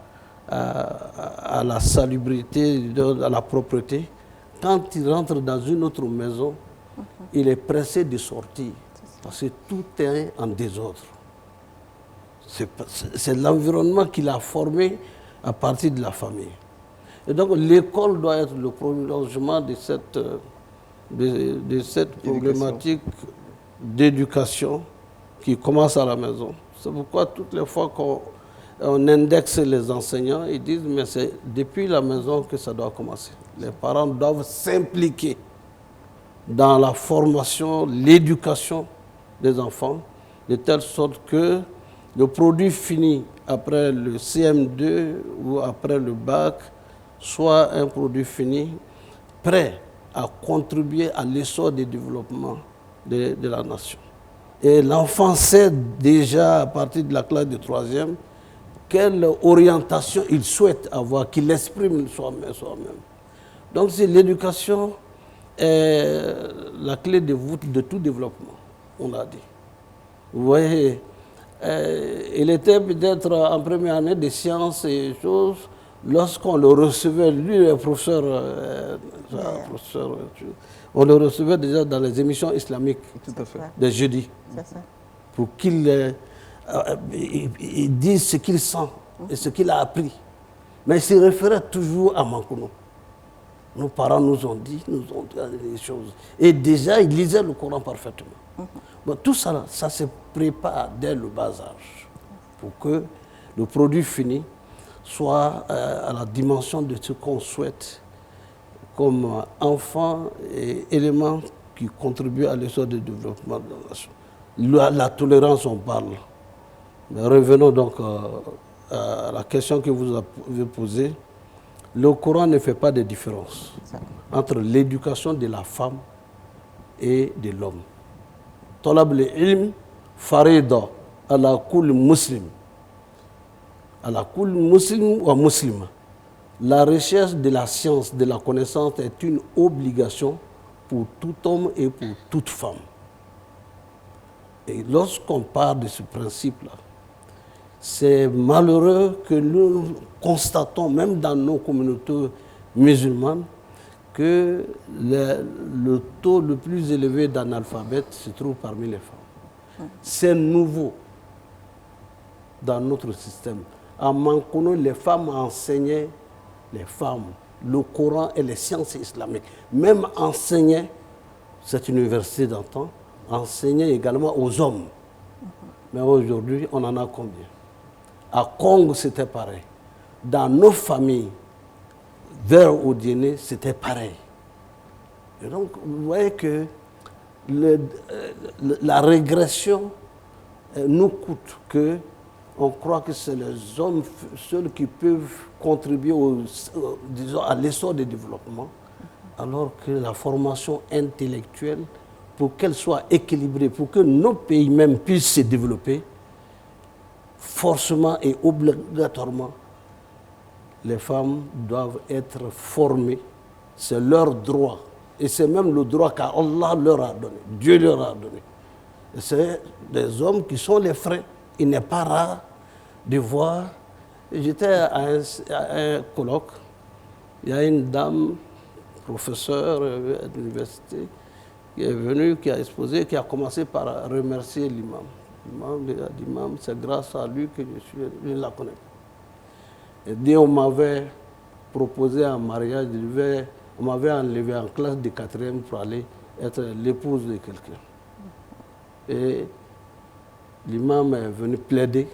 la salubrité, à la propreté, quand il rentre dans une autre maison, il est pressé de sortir parce que tout est en désordre. C'est l'environnement qu'il a formé à partir de la famille. Et donc l'école doit être le prolongement de cette problématique d'éducation qui commence à la maison. C'est pourquoi toutes les fois qu'on indexe les enseignants, ils disent mais c'est depuis la maison que ça doit commencer. Les parents doivent s'impliquer dans la formation, l'éducation des enfants, de telle sorte que le produit fini après le CM2 ou après le bac soit un produit fini prêt à contribuer à l'essor du développement de la nation. Et l'enfant sait déjà à partir de la classe de 3e quelle orientation il souhaite avoir, qu'il exprime soi-même. Donc c'est l'éducation est la clé de voûte de tout développement, on l'a dit. Vous voyez, il était peut-être en première année de sciences et choses, lorsqu'on le recevait, lui le professeur, on le recevait déjà dans les émissions islamiques de jeudi, pour qu'il dise ce qu'il sent et ce qu'il a appris. Mais il se référait toujours à Mankono. Nos parents nous ont dit des choses. Et déjà, ils lisaient le Coran parfaitement. Bon, tout ça, ça se prépare dès le bas âge pour que le produit fini soit à la dimension de ce qu'on souhaite comme enfant et élément qui contribue à l'essor du développement de la nation. La tolérance, on parle. Mais revenons donc à la question que vous avez posée. Le Coran ne fait pas de différence entre l'éducation de la femme et de l'homme. Talab al-ilm farida ala kulli muslim. Ala kulli muslim wa muslima. La recherche de la science, de la connaissance est une obligation pour tout homme et pour toute femme. Et lorsqu'on parle de ce principe-là, c'est malheureux que nous constatons, même dans nos communautés musulmanes, que le taux le plus élevé d'analphabètes se trouve parmi les femmes. C'est nouveau dans notre système. À Mankono, les femmes enseignaient les femmes le Coran et les sciences islamiques. Même enseignaient, cette université d'antan, enseignaient également aux hommes. Mais aujourd'hui, on en a combien? À Congo, c'était pareil. Dans nos familles, vers Odiéné, c'était pareil. Et donc, vous voyez que la régression nous coûte que on croit que c'est les hommes seuls qui peuvent contribuer disons, à l'essor du développement, alors que la formation intellectuelle, pour qu'elle soit équilibrée, pour que nos pays même puissent se développer, forcément et obligatoirement, les femmes doivent être formées. C'est leur droit. Et c'est même le droit qu'Allah leur a donné, Dieu leur a donné. Et c'est des hommes qui sont les freins. Il n'est pas rare de voir. J'étais à un colloque, il y a une dame, professeure à l'université, qui est venue, qui a exposé, qui a commencé par remercier l'imam. L'imam, c'est grâce à lui que je la connais. Et dès on m'avait proposé un mariage, on m'avait enlevé en classe de 4e pour aller être l'épouse de quelqu'un. Et l'imam est venu plaider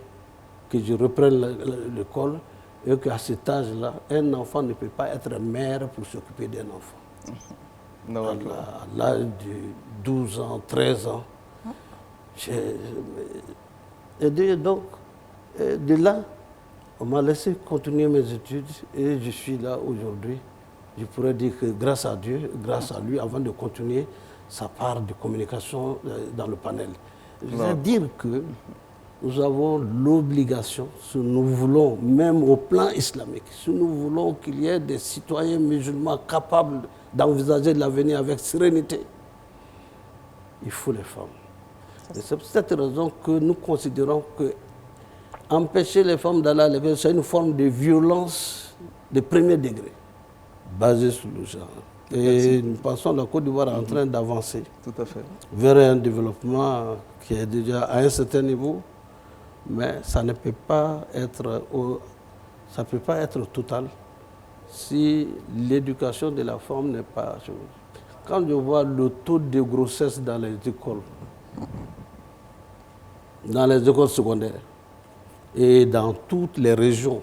que je reprenne l'école et qu'à cet âge-là, un enfant ne peut pas être mère pour s'occuper d'un enfant. Non, À l'âge de 12 ans, 13 ans. Et donc, de là, on m'a laissé continuer mes études et je suis là aujourd'hui. Je pourrais dire que grâce à Dieu, grâce à lui, avant de continuer sa part de communication dans le panel. Je veux dire que nous avons l'obligation, si nous voulons, même au plan islamique, si nous voulons qu'il y ait des citoyens musulmans capables d'envisager l'avenir avec sérénité, il faut les femmes. Et c'est pour cette raison que nous considérons que empêcher les femmes d'aller à l'école, c'est une forme de violence de premier degré, basée sur le genre. Et nous pensons que la Côte d'Ivoire est en train d'avancer tout à fait. vers un développement qui est déjà à un certain niveau, mais ça ne peut pas être, total si l'éducation de la femme n'est pas... Quand je vois le taux de grossesse dans les écoles secondaires et dans toutes les régions,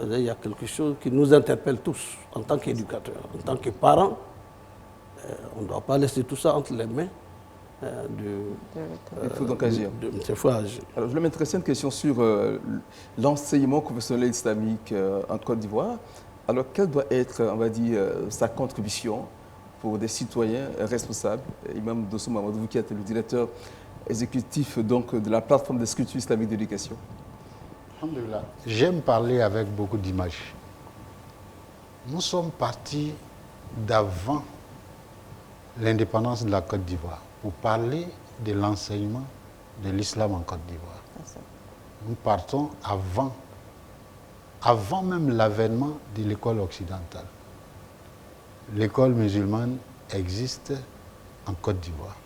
il y a quelque chose qui nous interpelle tous en tant qu'éducateurs, en tant que parents. On ne doit pas laisser tout ça entre les mains il faut donc agir. Il faut agir. Alors, je voulais m'intéresser à une question sur l'enseignement confessionnel islamique en Côte d'Ivoire. Alors, quelle doit être, on va dire, sa contribution pour des citoyens responsables? Imam Dosso Mamadou, vous qui êtes le directeur exécutif donc, de la plateforme des structures islamiques d'éducation. Alhamdulillah. J'aime parler avec beaucoup d'images. Nous sommes partis d'avant l'indépendance de la Côte d'Ivoire pour parler de l'enseignement de l'islam en Côte d'Ivoire. Nous partons avant même l'avènement de l'école occidentale. L'école musulmane existe en Côte d'Ivoire,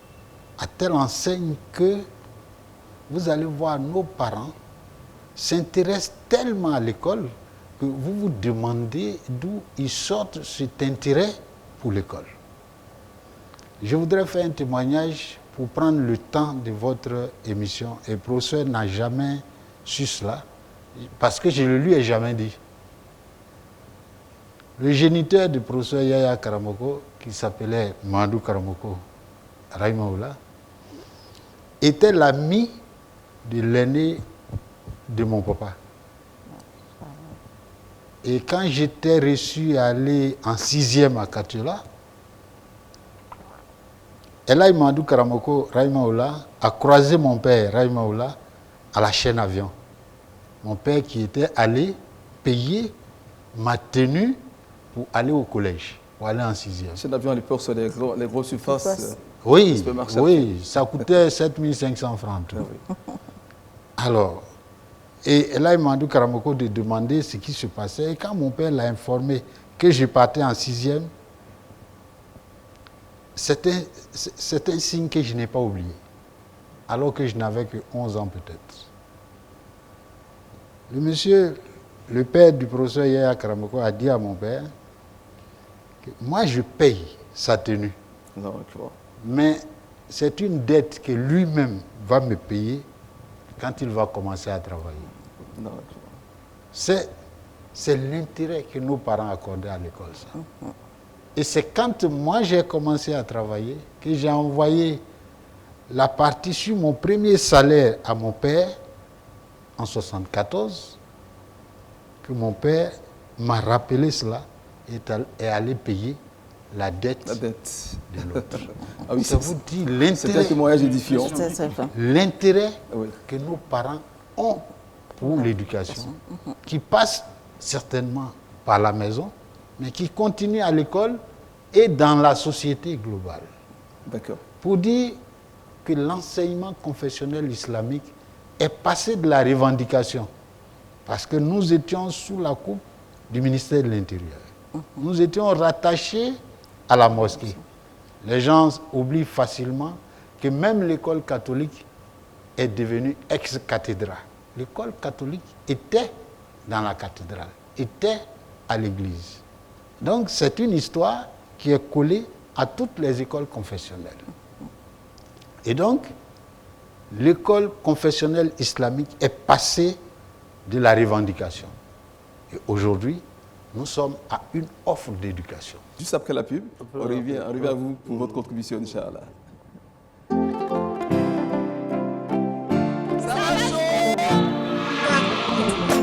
à telle enseigne que vous allez voir nos parents s'intéressent tellement à l'école que vous vous demandez d'où ils sortent cet intérêt pour l'école. Je voudrais faire un témoignage pour prendre le temps de votre émission. Et le professeur n'a jamais su cela, parce que je ne lui ai jamais dit. Le géniteur du professeur Yaya Karamoko, qui s'appelait Madou Karamoko Raïmaoula, était l'ami de l'aîné de mon papa. Et quand j'étais reçu à aller en 6e à Katiola, Elaï Madou Karamoko Raïmaoula a croisé mon père Raïmaoula à la chaîne avion. Mon père qui était allé payer ma tenue pour aller au collège, pour aller en 6e. Chaîne d'avion à l'époque sur les grosses surfaces. Oui, ça coûtait 7500 francs. Ah oui. Alors, et là, il m'a dit Karamoko de demander ce qui se passait. Et quand mon père l'a informé que je partais en 6e, c'est un signe que je n'ai pas oublié, alors que je n'avais que 11 ans peut-être. Le monsieur, le père du professeur Yaya Karamoko, a dit à mon père que moi je paye sa tenue. Non, tu vois. Mais c'est une dette que lui-même va me payer quand il va commencer à travailler. Non, tu vois. C'est l'intérêt que nos parents accordaient à l'école. Ça. Et c'est quand moi j'ai commencé à travailler que j'ai envoyé la partie sur mon premier salaire à mon père en 1974, que mon père m'a rappelé cela est allé payer la dette de l'autre. Ah oui, ça vous dit c'est un témoignage édifiant. L'intérêt que nos parents ont pour l'éducation, qui passe certainement par la maison, mais qui continue à l'école et dans la société globale. D'accord. Pour dire que l'enseignement confessionnel islamique est passé de la revendication, parce que nous étions sous la coupe du ministère de l'Intérieur. Nous étions rattachés à la mosquée. Les gens oublient facilement que même l'école catholique est devenue ex-cathédrale. L'école catholique était dans la cathédrale, était à l'église. Donc c'est une histoire qui est collée à toutes les écoles confessionnelles. Et donc, l'école confessionnelle islamique est passée de la revendication. Et aujourd'hui, nous sommes à une offre d'éducation. Juste après la pub, on revient à vous pour votre contribution, Inch'Allah.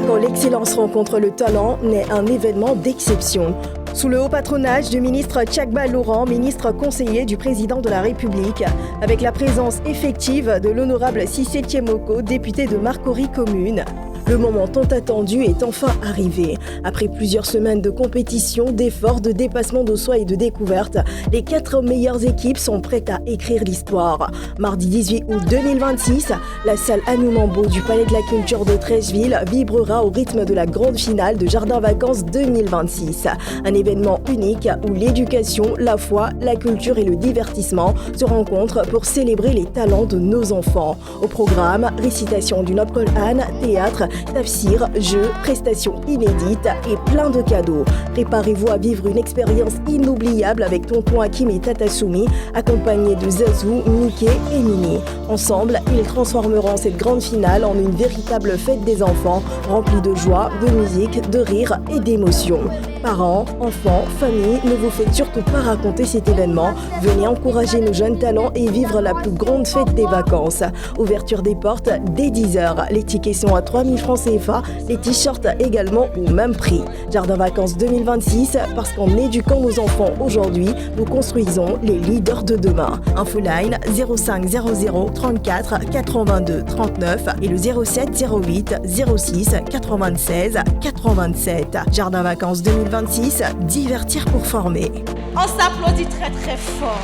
Quand l'excellence rencontre le talent, naît un événement d'exception. Sous le haut patronage du ministre Tchakba Laurent, ministre conseiller du président de la République, avec la présence effective de l'honorable Cissé Thiemoko, député de Marcory Commune. Le moment tant attendu est enfin arrivé. Après plusieurs semaines de compétition, d'efforts, de dépassement de soi et de découvertes, les 4 meilleures équipes sont prêtes à écrire l'histoire. Mardi 18 août 2026, la salle Anoumambo du Palais de la Culture de Treichville vibrera au rythme de la grande finale de Jardin Vacances 2026. Un événement unique où l'éducation, la foi, la culture et le divertissement se rencontrent pour célébrer les talents de nos enfants. Au programme, récitation du Noble Coran, théâtre, tafsir, jeux, prestations inédites et plein de cadeaux. Préparez-vous à vivre une expérience inoubliable avec Tonton Hakim et Tata Soumi, accompagnés de Zazou, Mickey et Minnie. Ensemble, ils transformeront cette grande finale en une véritable fête des enfants, remplie de joie, de musique, de rire et d'émotions. Parents, enfants, familles, ne vous faites surtout pas raconter cet événement. Venez encourager nos jeunes talents et vivre la plus grande fête des vacances. Ouverture des portes dès 10h. Les tickets sont à 3 000 francs CFA, les t-shirts également au même prix. Jardin Vacances 2026, parce qu'en éduquant nos enfants aujourd'hui, nous construisons les leaders de demain. Infoline 05 00 34 82 39 et le 07 08 06 96 87. Jardin Vacances 2026, divertir pour former. On s'applaudit très très fort.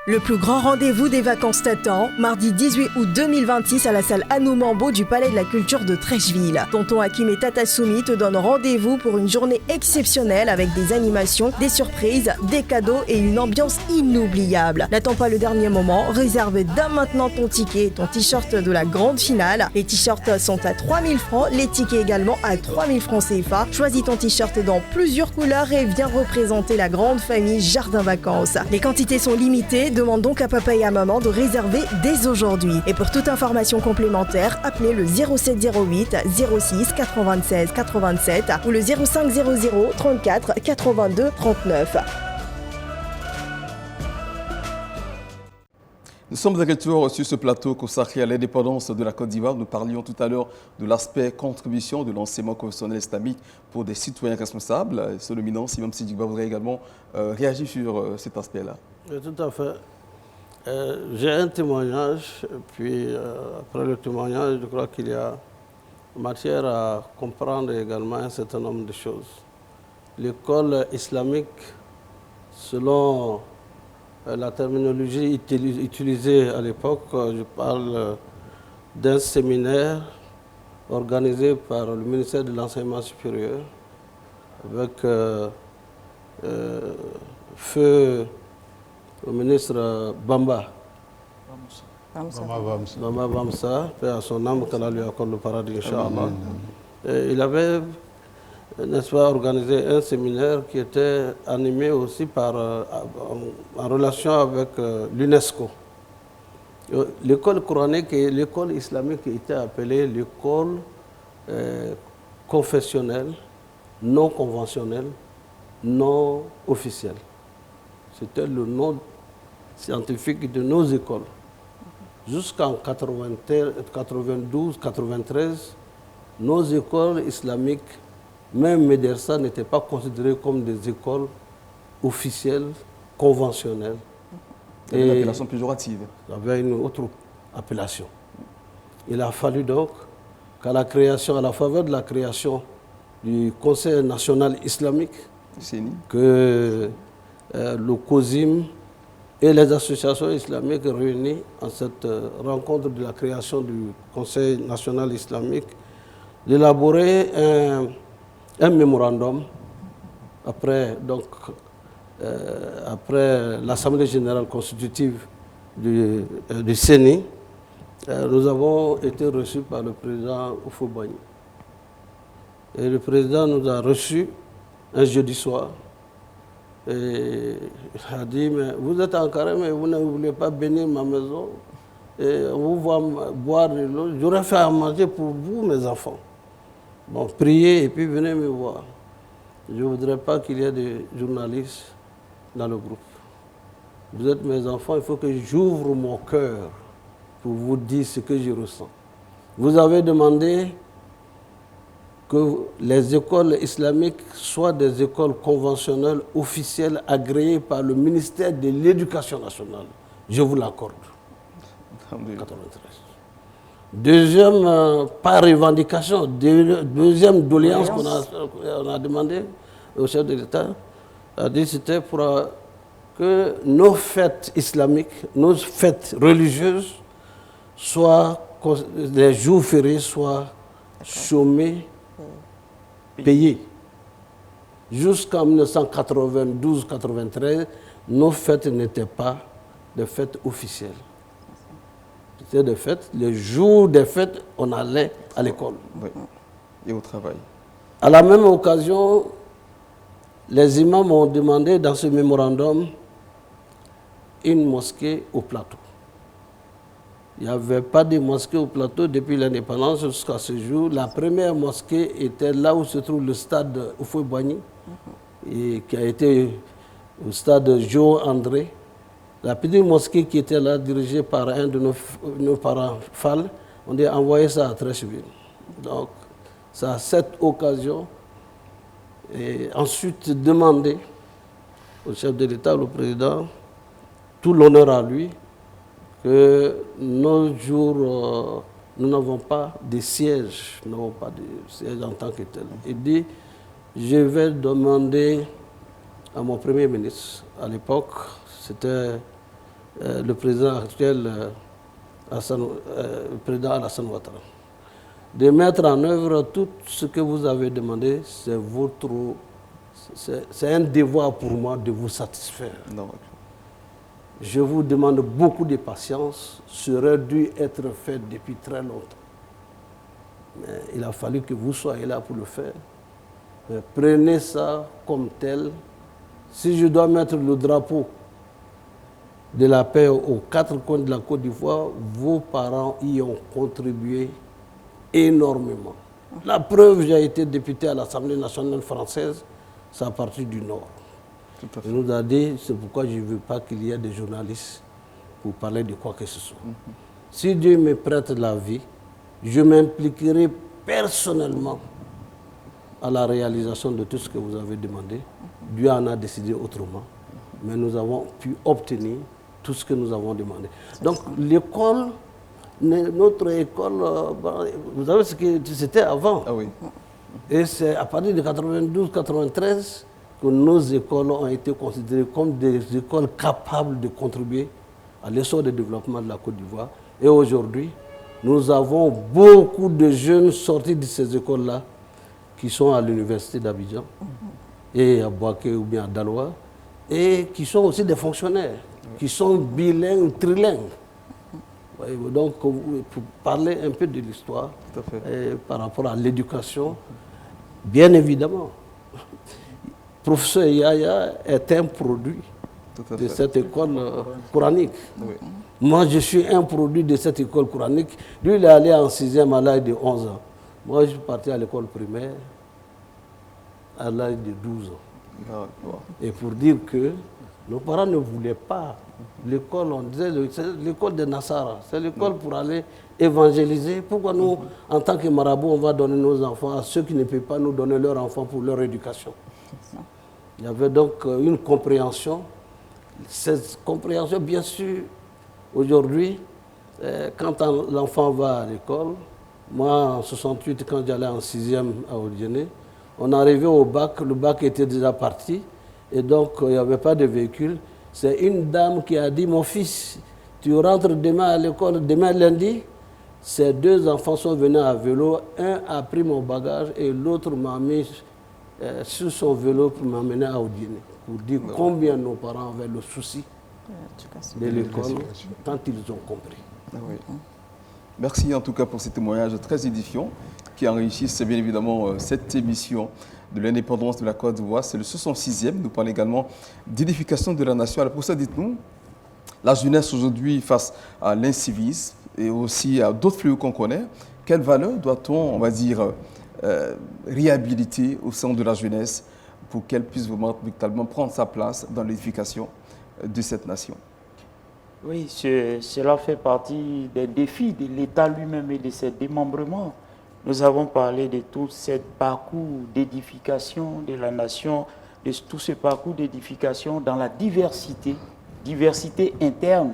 Le plus grand rendez-vous des vacances t'attend, mardi 18 août 2026 à la salle Anoumambo du Palais de la Culture de Treichville. Tonton Hakim et Tata Soumi te donnent rendez-vous pour une journée exceptionnelle avec des animations, des surprises, des cadeaux et une ambiance inoubliable. N'attends pas le dernier moment, réserve dès maintenant ton ticket et ton t-shirt de la grande finale. Les t-shirts sont à 3 000 francs, les tickets également à 3 000 francs CFA. Choisis ton t-shirt dans plusieurs couleurs et viens représenter la grande famille Jardin Vacances. Les quantités sont limitées. Demande donc à papa et à maman de réserver dès aujourd'hui. Et pour toute information complémentaire, appelez le 0708 06 96 87 ou le 05 00 34 82 39. Nous sommes de retour sur ce plateau consacré à l'indépendance de la Côte d'Ivoire. Nous parlions tout à l'heure de l'aspect contribution de l'enseignement confessionnel islamique pour des citoyens responsables. Son éminence, Imam Sidibé, voudrait également réagir sur cet aspect-là. Tout à fait. J'ai un témoignage, puis après le témoignage, je crois qu'il y a matière à comprendre également un certain nombre de choses. L'école islamique, selon la terminologie utilisée à l'époque, je parle d'un séminaire organisé par le ministère de l'Enseignement supérieur avec feu le ministre Bamba Bamsa, paix à son âme, qu'Allah lui accorde le paradis, Inch'Allah. Il avait, n'est-ce pas, organisé un séminaire qui était animé aussi par, en relation avec l'UNESCO. L'école coranique et l'école islamique était appelée l'école confessionnelle, non conventionnelle, non officielle. C'était le nom scientifique de nos écoles. Jusqu'en 92-93, nos écoles islamiques même Médersa n'étaient pas considérés comme des écoles officielles, conventionnelles. C'est une appellation péjorative. Il y avait une autre appellation. Il a fallu donc qu'à la faveur de la création du Conseil national islamique, que le COSIM et les associations islamiques réunies en cette rencontre de la création du Conseil national islamique, d'élaborer un mémorandum après l'Assemblée générale constitutive du CENI. Nous avons été reçus par le président Houphouët-Boigny. Et le président nous a reçus un jeudi soir. Et il a dit, mais vous êtes en carême mais vous ne voulez pas bénir ma maison. Et on vous voit boire de l'eau. J'aurais fait à manger pour vous, mes enfants. Bon, priez et puis venez me voir. Je ne voudrais pas qu'il y ait des journalistes dans le groupe. Vous êtes mes enfants, il faut que j'ouvre mon cœur pour vous dire ce que je ressens. Vous avez demandé que les écoles islamiques soient des écoles conventionnelles officielles agréées par le ministère de l'Éducation nationale. Je vous l'accorde. 93. Deuxième, par revendication, deuxième doléance qu'on a demandé au chef de l'État, a dit c'était pour que nos fêtes islamiques, nos fêtes religieuses, les jours fériés soient chômés, payés. Jusqu'en 1992-93, nos fêtes n'étaient pas des fêtes officielles. C'était des fêtes, les jours des fêtes, on allait à l'école. Oui. Et au travail. À la même occasion, les imams ont demandé dans ce mémorandum une mosquée au plateau. Il n'y avait pas de mosquée au plateau depuis l'indépendance jusqu'à ce jour. La première mosquée était là où se trouve le stade Houphouët-Boigny, et qui a été au stade Jo-André. La petite mosquée qui était là, dirigée par un de nos parents, Fall, on a envoyé ça à Treichville. Donc, c'est à cette occasion, et ensuite demandé au chef de l'État, au président, tout l'honneur à lui, que nos jours, nous n'avons pas de siège, nous n'avons pas de siège en tant que tel. Il dit, je vais demander à mon premier ministre, à l'époque, c'était le président actuel, le président Alassane Ouattara, de mettre en œuvre tout ce que vous avez demandé. C'est un devoir pour moi de vous satisfaire. Non. Je vous demande beaucoup de patience, ça aurait dû être fait depuis très longtemps. Mais il a fallu que vous soyez là pour le faire. Mais prenez ça comme tel. Si je dois mettre le drapeau de la paix aux quatre coins de la Côte d'Ivoire, vos parents y ont contribué énormément. La preuve, j'ai été député à l'Assemblée nationale française, c'est à partir du Nord. Il nous a dit, c'est pourquoi je ne veux pas qu'il y ait des journalistes pour parler de quoi que ce soit. Si Dieu me prête la vie, je m'impliquerai personnellement à la réalisation de tout ce que vous avez demandé. Dieu en a décidé autrement, mais nous avons pu obtenir tout ce que nous avons demandé. Donc l'école, notre école, vous savez ce que c'était avant. Ah oui. Et c'est à partir de 92-93 que nos écoles ont été considérées comme des écoles capables de contribuer à l'essor du développement de la Côte d'Ivoire. Et aujourd'hui, nous avons beaucoup de jeunes sortis de ces écoles-là qui sont à l'université d'Abidjan et à Bouaké ou bien à Daloa, et qui sont aussi des fonctionnaires, qui sont bilingues, trilingues. Donc, pour parler un peu de l'histoire par rapport à l'éducation, bien évidemment, professeur Yaya est un produit de cette école coranique. Oui. Moi, je suis un produit de cette école coranique. Lui, il est allé en 6e à l'âge de 11 ans. Moi, je suis parti à l'école primaire à l'âge de 12 ans. Et pour dire que nos parents ne voulaient pas l'école, on disait, c'est l'école de Nassara. C'est l'école pour aller évangéliser. Pourquoi nous, en tant que marabouts, on va donner nos enfants à ceux qui ne peuvent pas nous donner leurs enfants pour leur éducation? Il y avait donc une compréhension. Cette compréhension, bien sûr, aujourd'hui, quand l'enfant va à l'école, moi, en 68, quand j'allais en 6e à Odiéné, on arrivait au bac, le bac était déjà parti, et donc il n'y avait pas de véhicule. C'est une dame qui a dit, mon fils, tu rentres demain à l'école, demain lundi. Ces deux enfants sont venus à vélo, un a pris mon bagage et l'autre m'a mis sur son vélo pour m'amener à Odiéné, pour dire combien nos parents avaient le souci de l'école quand ils ont compris. Ah oui. Merci en tout cas pour ces témoignages très édifiants qui enrichissent bien évidemment cette émission de l'indépendance de la Côte d'Ivoire. C'est le 66e. Nous parlons également d'édification de la nation. Alors pour ça, dites-nous, la jeunesse aujourd'hui face à l'incivisme et aussi à d'autres fléaux qu'on connaît, quelle valeur doit-on, on va dire, réhabiliter au sein de la jeunesse pour qu'elle puisse véritablement prendre sa place dans l'édification de cette nation? Oui, cela fait partie des défis de l'État lui-même et de ses démembrements. Nous avons parlé de tout ce parcours d'édification de la nation, de tout ce parcours d'édification dans la diversité, diversité interne,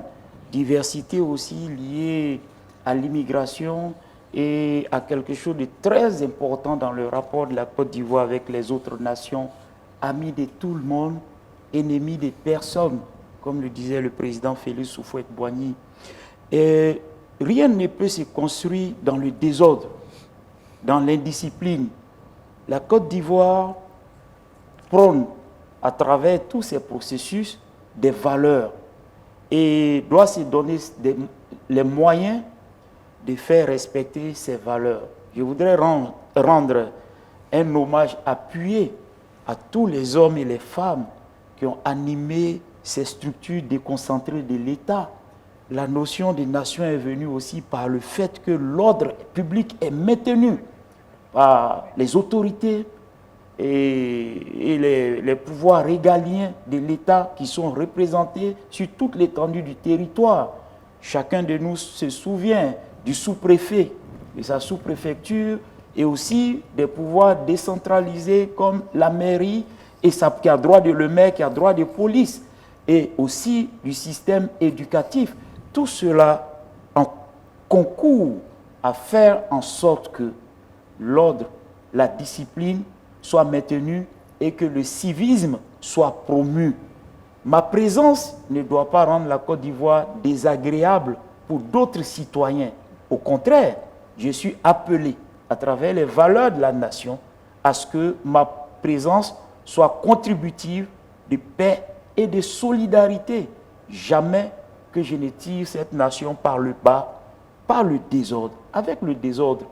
diversité aussi liée à l'immigration et à quelque chose de très important dans le rapport de la Côte d'Ivoire avec les autres nations, amis de tout le monde, ennemis des personnes, comme le disait le président Félix Houphouët-Boigny. Et rien ne peut se construire dans le désordre, dans l'indiscipline. La Côte d'Ivoire prône à travers tous ces processus des valeurs et doit se donner les moyens de faire respecter ces valeurs. Je voudrais rendre un hommage appuyé à tous les hommes et les femmes qui ont animé ces structures déconcentrées de l'État. La notion de nation est venue aussi par le fait que l'ordre public est maintenu par les autorités et les pouvoirs régaliens de l'État qui sont représentés sur toute l'étendue du territoire. Chacun de nous se souvient du sous-préfet, de sa sous-préfecture et aussi des pouvoirs décentralisés comme la mairie et qui a droit de le maire, qui a droit de police, et aussi du système éducatif. Tout cela en concourt à faire en sorte que l'ordre, la discipline soit maintenue et que le civisme soit promu. Ma présence ne doit pas rendre la Côte d'Ivoire désagréable pour d'autres citoyens. Au contraire, je suis appelé à travers les valeurs de la nation à ce que ma présence soit contributive de paix et de solidarité. Jamais que je ne tire cette nation par le bas, par le désordre. Avec le désordre,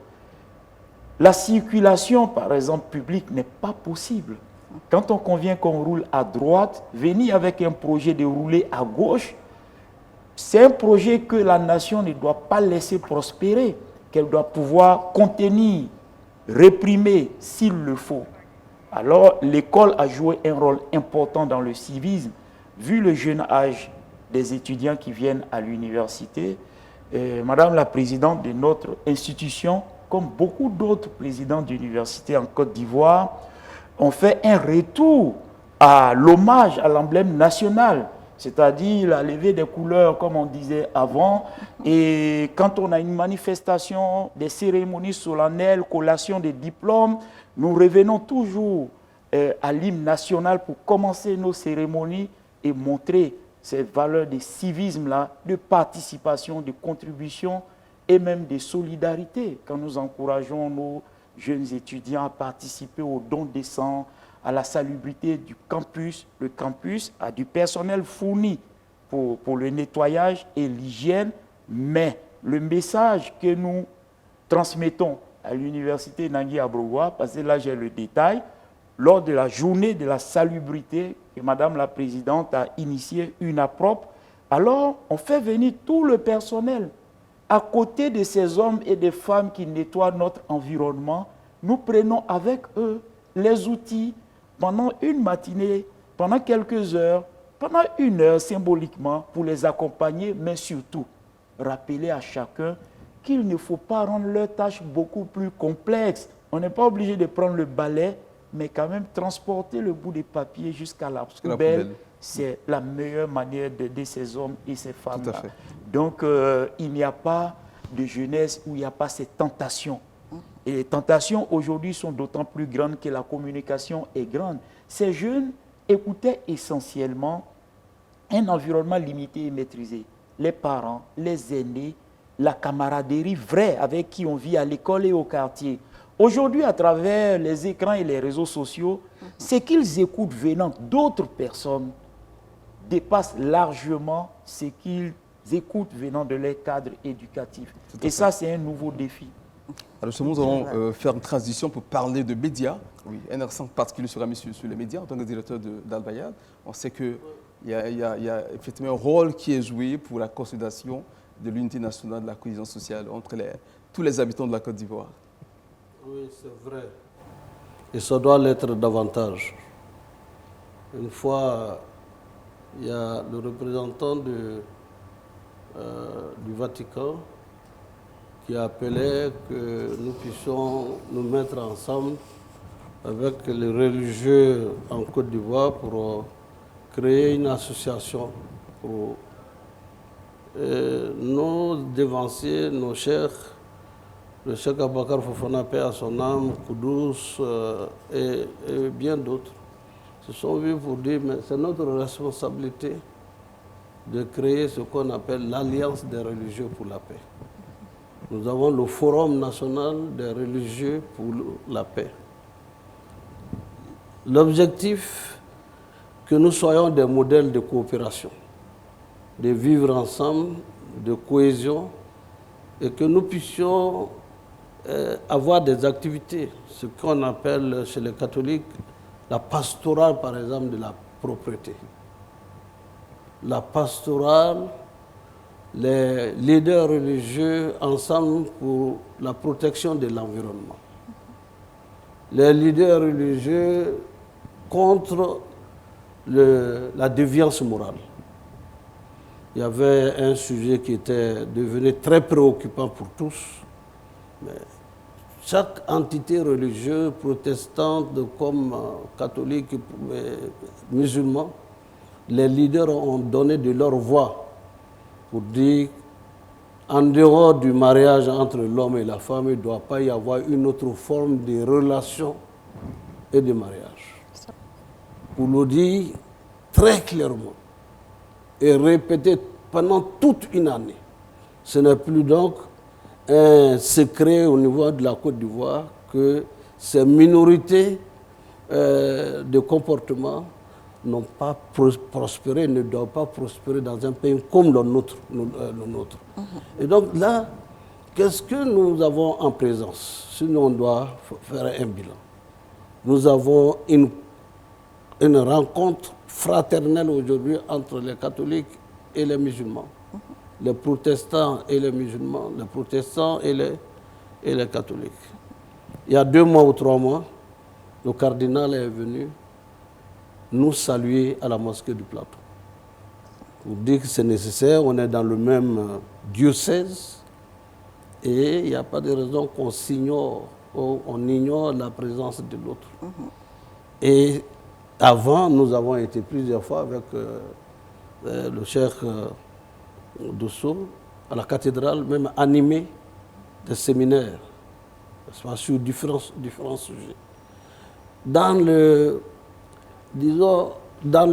la circulation, par exemple, publique n'est pas possible. Quand on convient qu'on roule à droite, venir avec un projet de rouler à gauche, c'est un projet que la nation ne doit pas laisser prospérer, qu'elle doit pouvoir contenir, réprimer s'il le faut. Alors, l'école a joué un rôle important dans le civisme, vu le jeune âge des étudiants qui viennent à l'université. Madame la présidente de notre institution, comme beaucoup d'autres présidents d'université en Côte d'Ivoire, ont fait un retour à l'hommage à l'emblème national, c'est-à-dire la levée des couleurs, comme on disait avant. Et quand on a une manifestation, des cérémonies solennelles, collation des diplômes, nous revenons toujours à l'hymne national pour commencer nos cérémonies et montrer ces valeurs de civisme-là, de participation, de contribution et même de solidarité. Quand nous encourageons nos jeunes étudiants à participer aux dons des sangs, à la salubrité du campus, le campus a du personnel fourni pour le nettoyage et l'hygiène, mais le message que nous transmettons à l'université Nangui Abrogoua, parce que là j'ai le détail, lors de la journée de la salubrité, que Madame la Présidente a initié une propre, alors on fait venir tout le personnel. À côté de ces hommes et des femmes qui nettoient notre environnement, nous prenons avec eux les outils pendant une matinée, pendant quelques heures, pendant une heure symboliquement pour les accompagner, mais surtout rappeler à chacun qu'il ne faut pas rendre leur tâche beaucoup plus complexe. On n'est pas obligé de prendre le balai, mais quand même transporter le bout de papier jusqu'à la poubelle. C'est la meilleure manière d'aider ces hommes et ces femmes-là. Donc, il n'y a pas de jeunesse où il n'y a pas ces tentations. Et les tentations aujourd'hui sont d'autant plus grandes que la communication est grande. Ces jeunes écoutaient essentiellement un environnement limité et maîtrisé. Les parents, les aînés, la camaraderie vraie avec qui on vit à l'école et au quartier. Aujourd'hui, à travers les écrans et les réseaux sociaux, ce qu'ils écoutent venant d'autres personnes dépasse largement ce qu'ils écoutent venant de leur cadre éducatif. Et ça, c'est un nouveau défi. Alors justement, nous allons faire une transition pour parler de médias. Oui, un accent particulier sera mis sur les médias. En tant que directeur d'Al-Bayad, on sait qu'il y a effectivement un rôle qui est joué pour la consolidation de l'unité nationale, de la cohésion sociale entre tous les habitants de la Côte d'Ivoire. Oui, c'est vrai. Et ça doit l'être davantage. Une fois, il y a le représentant du Vatican qui appelait que nous puissions nous mettre ensemble avec les religieux en Côte d'Ivoire pour créer une association. Nos dévanciers, nos chers, le Cheikh Abakar Fofana, paix à son âme, Koudous et bien d'autres, se sont vus pour dire mais c'est notre responsabilité de créer ce qu'on appelle l'Alliance des religieux pour la paix. Nous avons le Forum national des religieux pour la paix. L'objectif, que nous soyons des modèles de coopération, de vivre ensemble, de cohésion, et que nous puissions avoir des activités, ce qu'on appelle chez les catholiques la pastorale, par exemple, de la propreté. La pastorale, les leaders religieux ensemble pour la protection de l'environnement. Les leaders religieux contre la déviance morale. Il y avait un sujet qui était devenu très préoccupant pour tous. Mais chaque entité religieuse, protestante comme catholique, musulman, les leaders ont donné de leur voix pour dire en dehors du mariage entre l'homme et la femme, il ne doit pas y avoir une autre forme de relation et de mariage. Pour le dire très clairement et répéter pendant toute une année. Ce n'est plus donc un secret au niveau de la Côte d'Ivoire que ces minorités de comportement n'ont pas prospéré, ne doivent pas prospérer dans un pays comme le nôtre. Et donc là, qu'est-ce que nous avons en présence? Sinon, on doit faire un bilan. Nous avons une rencontre fraternelle aujourd'hui entre les catholiques et les musulmans, les protestants et les musulmans, les protestants et les catholiques. Il y a 2 mois ou 3 mois, le cardinal est venu nous saluer à la mosquée du Plateau. Pour dire que c'est nécessaire, on est dans le même diocèse et il n'y a pas de raison qu'on s'ignore, on ignore la présence de l'autre. Et avant, nous avons été plusieurs fois avec le cheikh Dosso à la cathédrale, même animé des séminaires sur différents sujets. Dans le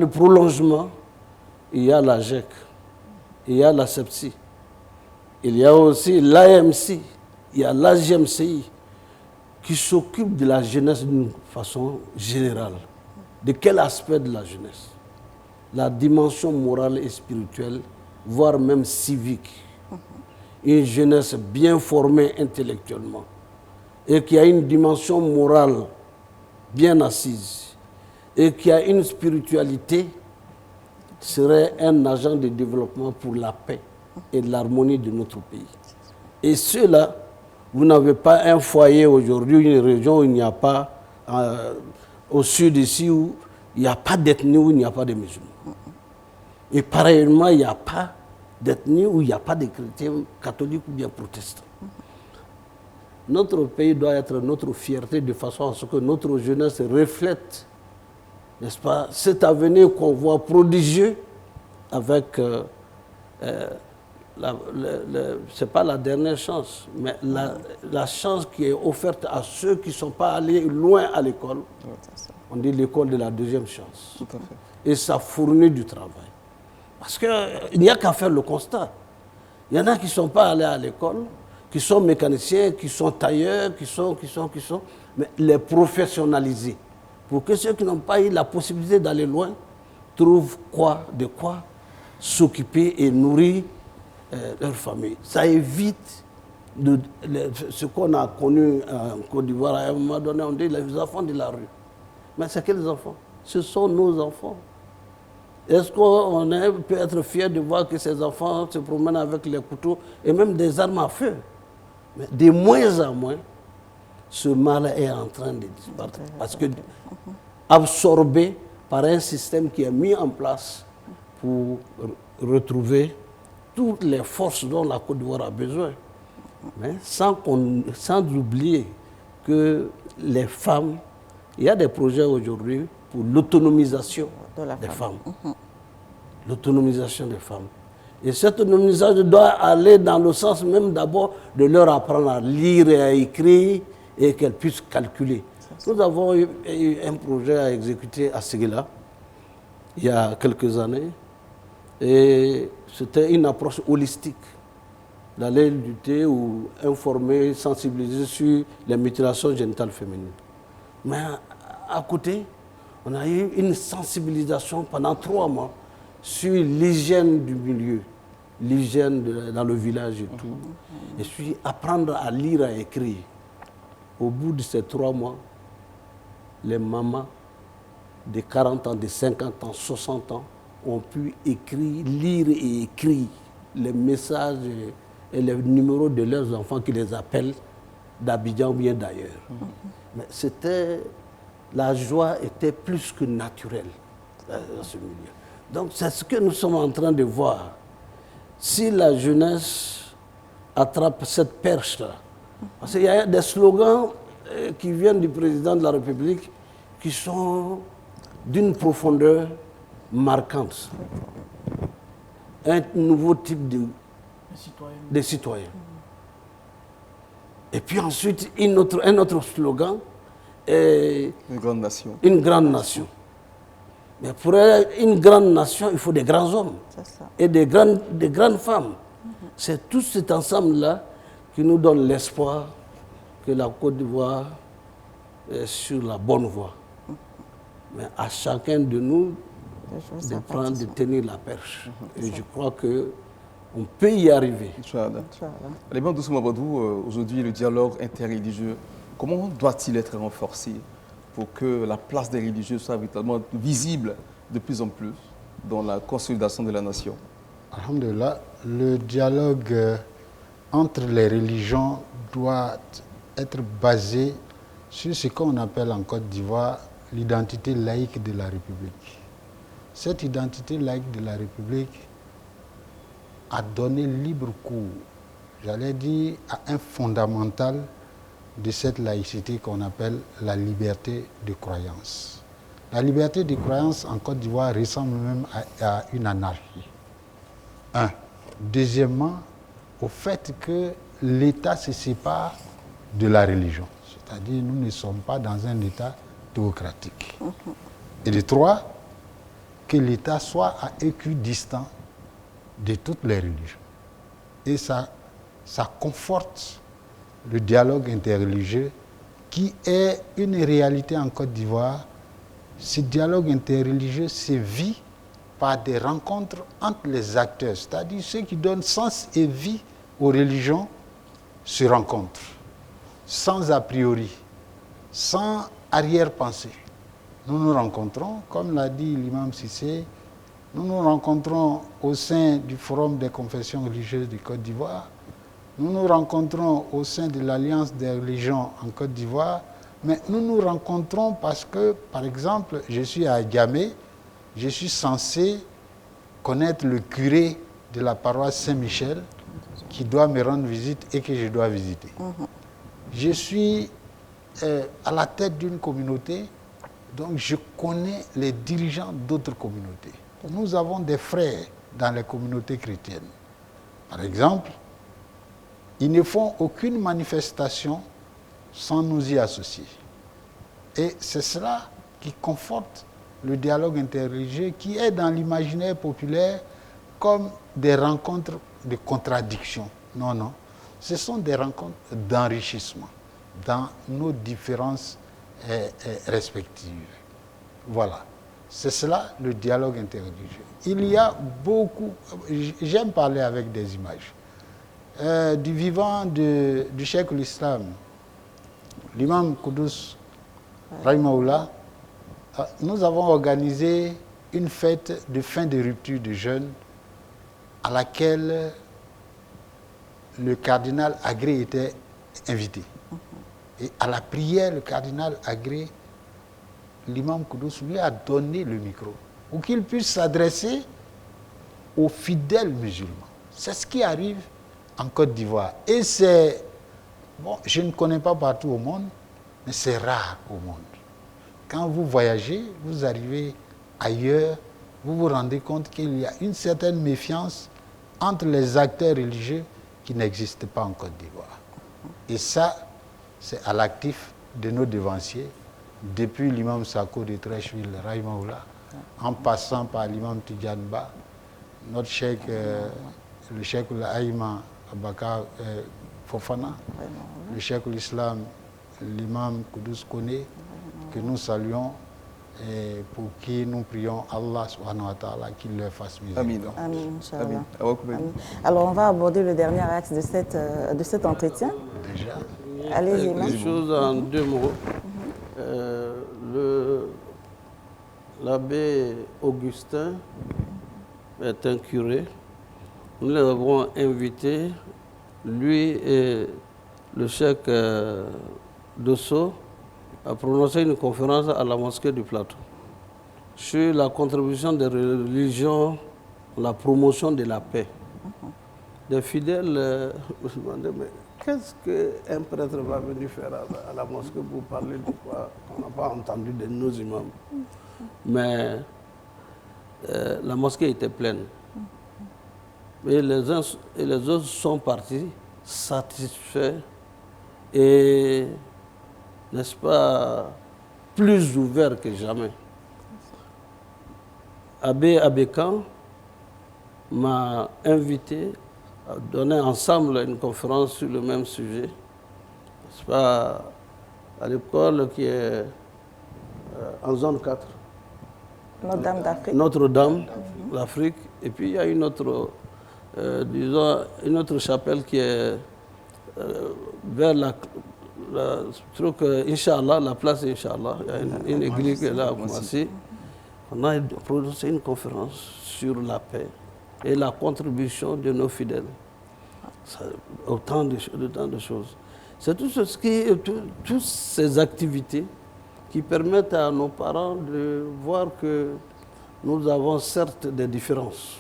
prolongement, il y a la GEC, il y a la SEPSI, il y a aussi l'AMC, il y a l'AGMCI qui s'occupe de la jeunesse d'une façon générale. De quel aspect de la jeunesse? La dimension morale et spirituelle, voire même civique. Une jeunesse bien formée intellectuellement et qui a une dimension morale bien assise et qui a une spiritualité serait un agent de développement pour la paix et l'harmonie de notre pays. Et cela, vous n'avez pas un foyer aujourd'hui, une région où il n'y a pas, au sud ici, où il n'y a pas d'ethnie, où il n'y a pas de musulmans. Et pareillement, il n'y a pas d'ethnie où il n'y a pas de chrétiens catholiques ou bien protestants. notre pays doit être notre fierté de façon à ce que notre jeunesse reflète, n'est-ce pas, cet avenir qu'on voit prodigieux avec, c'est pas la dernière chance, mais la chance qui est offerte à ceux qui ne sont pas allés loin à l'école. On dit l'école de la deuxième chance. Tout à fait. Et ça fournit du travail. Parce qu'il n'y a qu'à faire le constat. Il y en a qui ne sont pas allés à l'école, qui sont mécaniciens, qui sont tailleurs, qui sont, mais les professionnaliser. Pour que ceux qui n'ont pas eu la possibilité d'aller loin trouvent de quoi s'occuper et nourrir leur famille. Ça évite ce qu'on a connu en Côte d'Ivoire. À un moment donné, on dit les enfants de la rue. Mais c'est quels enfants? Ce sont nos enfants. Est-ce qu'on peut être fier de voir que ces enfants se promènent avec les couteaux et même des armes à feu? Mais de moins en moins, ce mal est en train de disparaître. Parce que absorbé par un système qui est mis en place pour retrouver toutes les forces dont la Côte d'Ivoire a besoin. Mais sans oublier que les femmes, il y a des projets aujourd'hui pour l'autonomisation des femmes. L'autonomisation des femmes. Et cette autonomisation doit aller dans le sens même d'abord de leur apprendre à lire et à écrire et qu'elles puissent calculer. Nous avons eu un projet à exécuter à Séguéla il y a quelques années et c'était une approche holistique d'aller lutter ou informer, sensibiliser sur les mutilations génitales féminines. Mais à côté, on a eu une sensibilisation pendant 3 mois sur l'hygiène du milieu, l'hygiène dans le village et tout, et sur apprendre à lire et à écrire. Au bout de ces 3 mois, les mamans de 40 ans, de 50 ans, 60 ans ont pu écrire, lire et écrire les messages et les numéros de leurs enfants qui les appellent d'Abidjan ou bien d'ailleurs. Mais la joie était plus que naturelle dans ce milieu. Donc c'est ce que nous sommes en train de voir. Si la jeunesse attrape cette perche-là, parce qu'il y a des slogans qui viennent du président de la République qui sont d'une profondeur marquante. Un nouveau type de citoyen. Et puis ensuite, un autre slogan est une grande nation. Une grande nation. Mais pour être une grande nation, il faut des grands hommes et des grandes femmes. C'est tout cet ensemble-là qui nous donne l'espoir que la Côte d'Ivoire est sur la bonne voie. Mais à chacun de nous de tenir la perche. Et je crois qu'on peut y arriver. Inch'Allah. L'imam Doussou Mabadou, aujourd'hui, le dialogue interreligieux, comment doit-il être renforcé pour que la place des religieux soit véritablement visible de plus en plus dans la consolidation de la nation? Alhamdulillah, le dialogue entre les religions doit être basé sur ce qu'on appelle en Côte d'Ivoire l'identité laïque de la République. Cette identité laïque de la République a donné libre cours, j'allais dire, à un fondamental de cette laïcité qu'on appelle la liberté de croyance. La liberté de croyance en Côte d'Ivoire ressemble même à une anarchie. Deuxièmement, au fait que l'État se sépare de la religion. C'est-à-dire nous ne sommes pas dans un État théocratique. Et de 3, que l'État soit à équidistant de toutes les religions. Et ça conforte le dialogue interreligieux qui est une réalité en Côte d'Ivoire. Ce dialogue interreligieux se vit par des rencontres entre les acteurs, c'est-à-dire ceux qui donnent sens et vie aux religions se rencontrent, sans a priori, sans arrière-pensée. Nous nous rencontrons, comme l'a dit l'imam Cissé, nous nous rencontrons au sein du Forum des confessions religieuses de Côte d'Ivoire, nous nous rencontrons au sein de l'Alliance des religions en Côte d'Ivoire, mais nous nous rencontrons parce que, par exemple, je suis à Djamé, je suis censé connaître le curé de la paroisse Saint-Michel qui doit me rendre visite et que je dois visiter. Je suis à la tête d'une communauté, donc je connais les dirigeants d'autres communautés. Nous avons des frères dans les communautés chrétiennes. Par exemple, ils ne font aucune manifestation sans nous y associer. Et c'est cela qui conforte le dialogue interreligieux qui est dans l'imaginaire populaire comme des rencontres de contradiction. Non, non. Ce sont des rencontres d'enrichissement dans nos différences respectives. Voilà. C'est cela le dialogue interreligieux. Il y a beaucoup, j'aime parler avec des images. Du vivant du cheikh l'Islam, l'imam Koudous Rahimahullah, nous avons organisé une fête de fin de rupture de jeûne à laquelle le cardinal Agré était invité. Et à la prière, le cardinal Agré, l'imam Koudous lui a donné le micro pour qu'il puisse s'adresser aux fidèles musulmans. C'est ce qui arrive en Côte d'Ivoire. Et c'est, bon, je ne connais pas partout au monde, mais c'est rare au monde. Quand vous voyagez, vous arrivez ailleurs, vous vous rendez compte qu'il y a une certaine méfiance entre les acteurs religieux qui n'existent pas en Côte d'Ivoire. Et ça, c'est à l'actif de nos devanciers, depuis l'imam Sako de Trècheville, Rahimahullah, en passant par l'imam Tidjanba, notre cheikh, le cheikh l'Aïma Abaka Fofana, le cheikh l'Islam, l'imam Koudous Kone, que nous saluons et pour qui nous prions Allah subhanahu wa ta'ala qu'il leur fasse miséricorde. Amin, Inch'Allah. Amin. Alors on va aborder le dernier axe de cet entretien. Déjà. Allez-y, Quelque chose en 2 mots. L'abbé Augustin est un curé. Nous l'avons invité, lui et le cheikh Dosso, a prononcé une conférence à la mosquée du Plateau sur la contribution des religions à la promotion de la paix. Des fidèles me se demandaient, mais qu'est-ce qu'un prêtre va venir faire à la mosquée pour parler de quoi? On n'a pas entendu de nos imams. Mais la mosquée était pleine. Et les uns et les autres sont partis satisfaits et, n'est-ce pas, plus ouverts que jamais. Abbé Abékan m'a invité à donner ensemble une conférence sur le même sujet, n'est-ce pas, à l'école qui est en zone 4. Notre-Dame d'Afrique. Notre-Dame d'Afrique. Et puis il y a une autre, disons, une autre chapelle qui est vers la truc, Inch'Allah, la place Inch'Allah. Il y a une église qui est là à Koumassi. On a prononcé une conférence sur la paix et la contribution de nos fidèles. Autant de choses. C'est toutes ces activités qui permettent à nos parents de voir que nous avons certes des différences,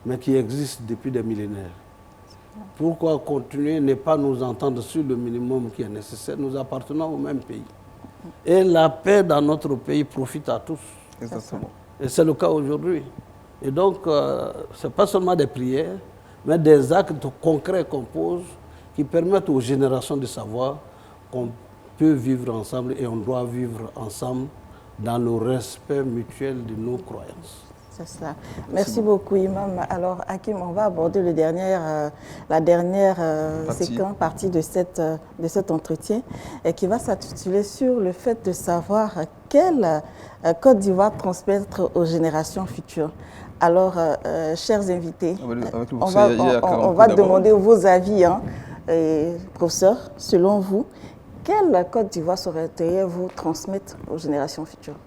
mais qui existent depuis des millénaires. Pourquoi continuer, ne pas nous entendre sur le minimum qui est nécessaire? Nous appartenons au même pays. Et la paix dans notre pays profite à tous. Exactement. Et c'est le cas aujourd'hui. Et donc, ce n'est pas seulement des prières, mais des actes concrets qu'on pose qui permettent aux générations de savoir qu'on peut vivre ensemble et on doit vivre ensemble dans le respect mutuel de nos croyances. C'est cela. Merci beaucoup, Imam. Alors, Hakim, on va aborder la dernière partie de cet entretien et qui va s'intituler sur le fait de savoir quelle Côte d'Ivoire transmettre aux générations futures. Alors, chers invités, on va demander vos avis, professeur, selon vous, quelle Côte d'Ivoire souhaiteriez-vous transmettre aux générations futures?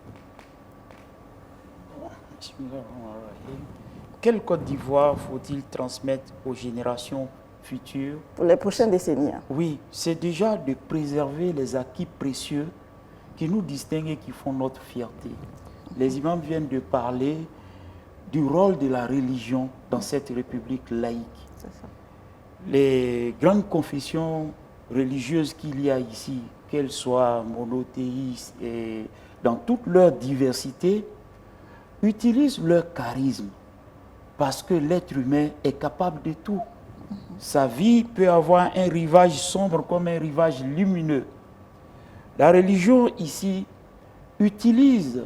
Quelle Côte d'Ivoire faut-il transmettre aux générations futures? Pour les prochaines décennies. Oui, c'est déjà de préserver les acquis précieux qui nous distinguent et qui font notre fierté. Les imams viennent de parler du rôle de la religion dans cette république laïque. C'est ça. Les grandes confessions religieuses qu'il y a ici, qu'elles soient monothéistes et dans toute leur diversité, utilisent leur charisme parce que l'être humain est capable de tout. Sa vie peut avoir un rivage sombre comme un rivage lumineux. La religion ici utilise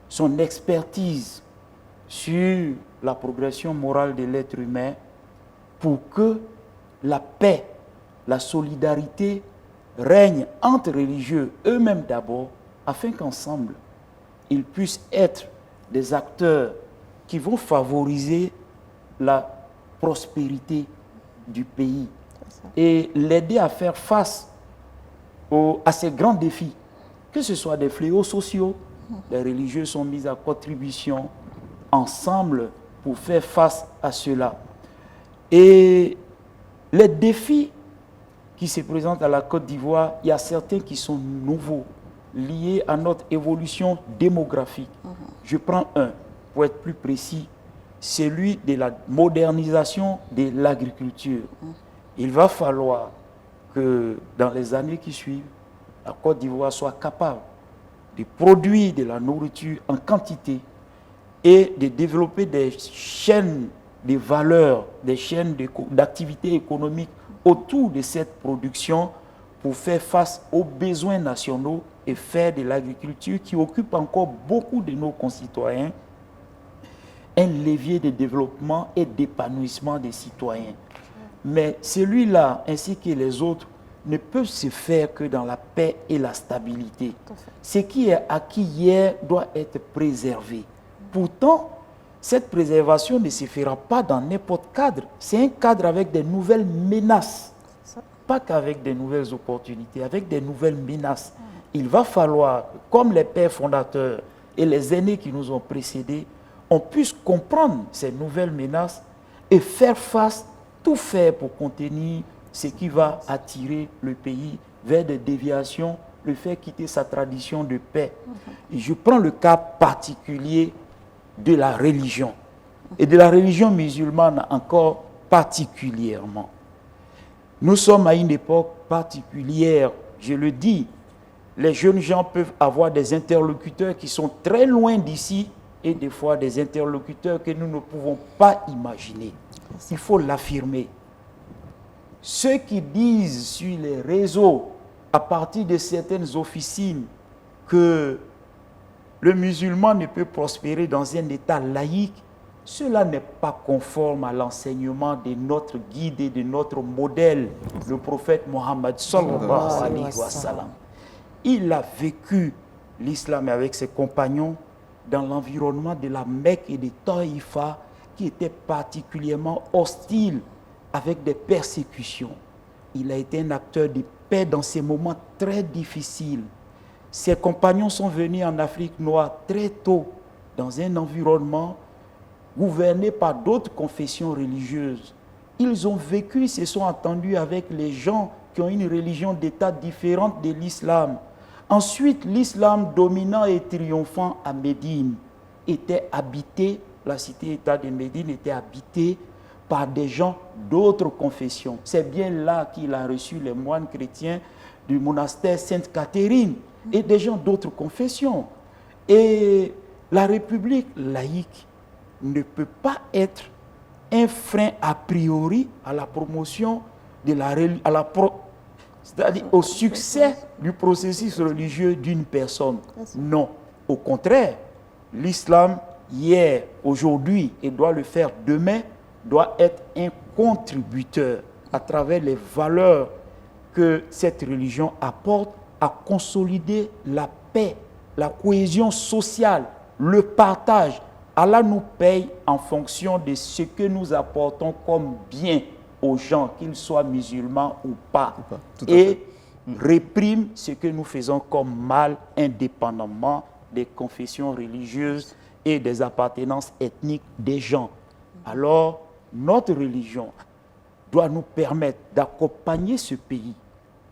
son expertise sur la progression morale de l'être humain pour que la paix, la solidarité règne entre religieux eux-mêmes d'abord, afin qu'ensemble, ils puissent être des acteurs qui vont favoriser la prospérité du pays et l'aider à faire face à ces grands défis, que ce soit des fléaux sociaux. Les religieux sont mis à contribution ensemble pour faire face à cela. Et les défis qui se présentent à la Côte d'Ivoire, il y a certains qui sont nouveaux, liés à notre évolution démographique. Je prends un, pour être plus précis, celui de la modernisation de l'agriculture. Il va falloir que dans les années qui suivent, la Côte d'Ivoire soit capable de produire de la nourriture en quantité et de développer des chaînes de valeur, des chaînes d'activité économique autour de cette production pour faire face aux besoins nationaux et faire de l'agriculture qui occupe encore beaucoup de nos concitoyens un levier de développement et d'épanouissement des citoyens. Mais celui-là, ainsi que les autres, ne peuvent se faire que dans la paix et la stabilité. Ce qui est acquis hier doit être préservé. Pourtant, cette préservation ne se fera pas dans n'importe quel cadre. C'est un cadre avec des nouvelles menaces. Pas qu'avec des nouvelles opportunités, avec des nouvelles menaces. Il va falloir, comme les pères fondateurs et les aînés qui nous ont précédés, on puisse comprendre ces nouvelles menaces et faire face, tout faire pour contenir ce qui va attirer le pays vers des déviations, le faire quitter sa tradition de paix. Et je prends le cas particulier de la religion, et de la religion musulmane encore particulièrement. Nous sommes à une époque particulière, je le dis. Les jeunes gens peuvent avoir des interlocuteurs qui sont très loin d'ici et des fois des interlocuteurs que nous ne pouvons pas imaginer. Il faut l'affirmer. Ceux qui disent sur les réseaux, à partir de certaines officines, que le musulman ne peut prospérer dans un État laïque, cela n'est pas conforme à l'enseignement de notre guide et de notre modèle, le prophète Mohammed sallallahu alayhi wa sallam. Il a vécu l'islam avec ses compagnons dans l'environnement de la Mecque et de Taïfa, qui était particulièrement hostile, avec des persécutions. Il a été un acteur de paix dans ces moments très difficiles. Ses compagnons sont venus en Afrique noire très tôt, dans un environnement gouverné par d'autres confessions religieuses. Ils ont vécu, se sont entendus avec les gens qui ont une religion d'État différente de l'islam. Ensuite, l'islam dominant et triomphant à Médine était habité, la cité-État de Médine était habitée par des gens d'autres confessions. C'est bien là qu'il a reçu les moines chrétiens du monastère Sainte-Catherine et des gens d'autres confessions. Et la République laïque ne peut pas être un frein a priori à la promotion de c'est-à-dire au succès du processus religieux d'une personne. Non, au contraire, l'islam hier, aujourd'hui et doit le faire demain, doit être un contributeur à travers les valeurs que cette religion apporte à consolider la paix, la cohésion sociale, le partage. Allah nous paye en fonction de ce que nous apportons comme bien aux gens, qu'ils soient musulmans ou pas, et réprime ce que nous faisons comme mal, indépendamment des confessions religieuses et des appartenances ethniques des gens. Alors, notre religion doit nous permettre d'accompagner ce pays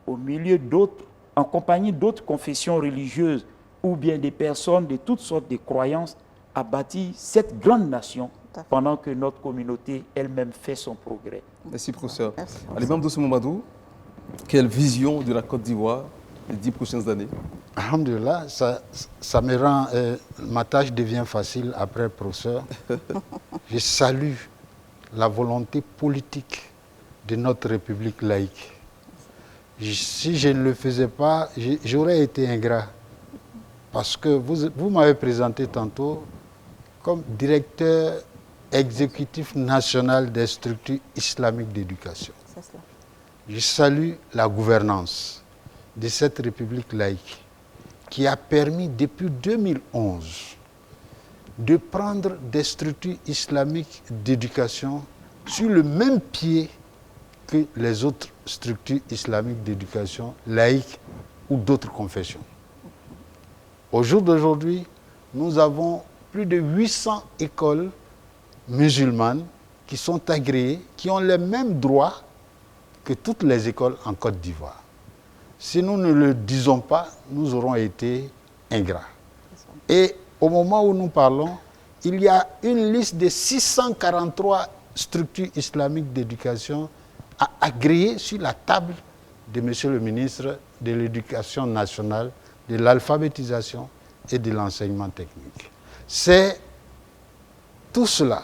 au milieu d'autres, en compagnie d'autres confessions religieuses ou bien des personnes de toutes sortes de croyances, à bâtir cette grande nation pendant que notre communauté elle-même fait son progrès. Merci, professeur. L'imam Doussou Mamadou, Quelle vision de la Côte d'Ivoire les 10 prochaines années? Alhamdulillah, ça me rend, ma tâche devient facile après professeur. Je salue la volonté politique de notre République laïque. Si je ne le faisais pas, j'aurais été ingrat. Parce que vous m'avez présenté tantôt comme directeur exécutif national des structures islamiques d'éducation. Je salue la gouvernance de cette République laïque qui a permis depuis 2011 de prendre des structures islamiques d'éducation sur le même pied que les autres structures islamiques d'éducation laïques ou d'autres confessions. Au jour d'aujourd'hui, nous avons plus de 800 écoles musulmanes qui sont agréées, qui ont les mêmes droits que toutes les écoles en Côte d'Ivoire. Si nous ne le disons pas, nous aurons été ingrats. Et au moment où nous parlons, il y a une liste de 643 structures islamiques d'éducation à agréer sur la table de Monsieur le ministre de l'Éducation nationale, de l'alphabétisation et de l'enseignement technique. C'est tout cela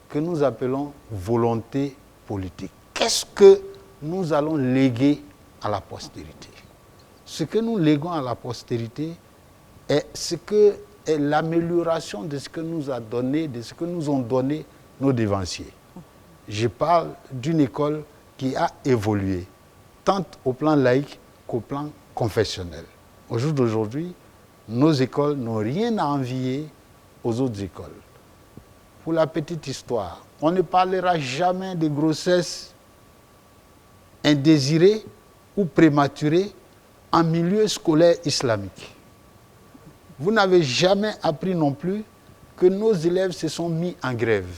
que nous appelons volonté politique. Qu'est-ce que nous allons léguer à la postérité? Ce que nous léguons à la postérité est l'amélioration de ce que nous a donné, de ce que nous ont donné nos dévanciers. Je parle d'une école qui a évolué, tant au plan laïque qu'au plan confessionnel. Au jour d'aujourd'hui, nos écoles n'ont rien à envier aux autres écoles. Pour la petite histoire, on ne parlera jamais de grossesse indésirée ou prématurée en milieu scolaire islamique. Vous n'avez jamais appris non plus que nos élèves se sont mis en grève.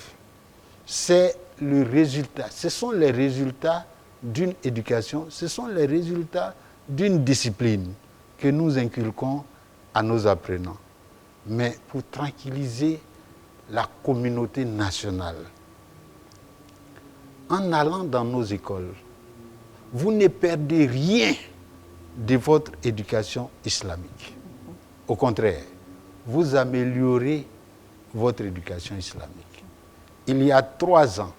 C'est le résultat, ce sont les résultats d'une éducation, ce sont les résultats d'une discipline que nous inculquons à nos apprenants. Mais pour tranquilliser la communauté nationale, en allant dans nos écoles, vous ne perdez rien de votre éducation islamique. Au contraire, vous améliorez votre éducation islamique. Il y a 3 ans,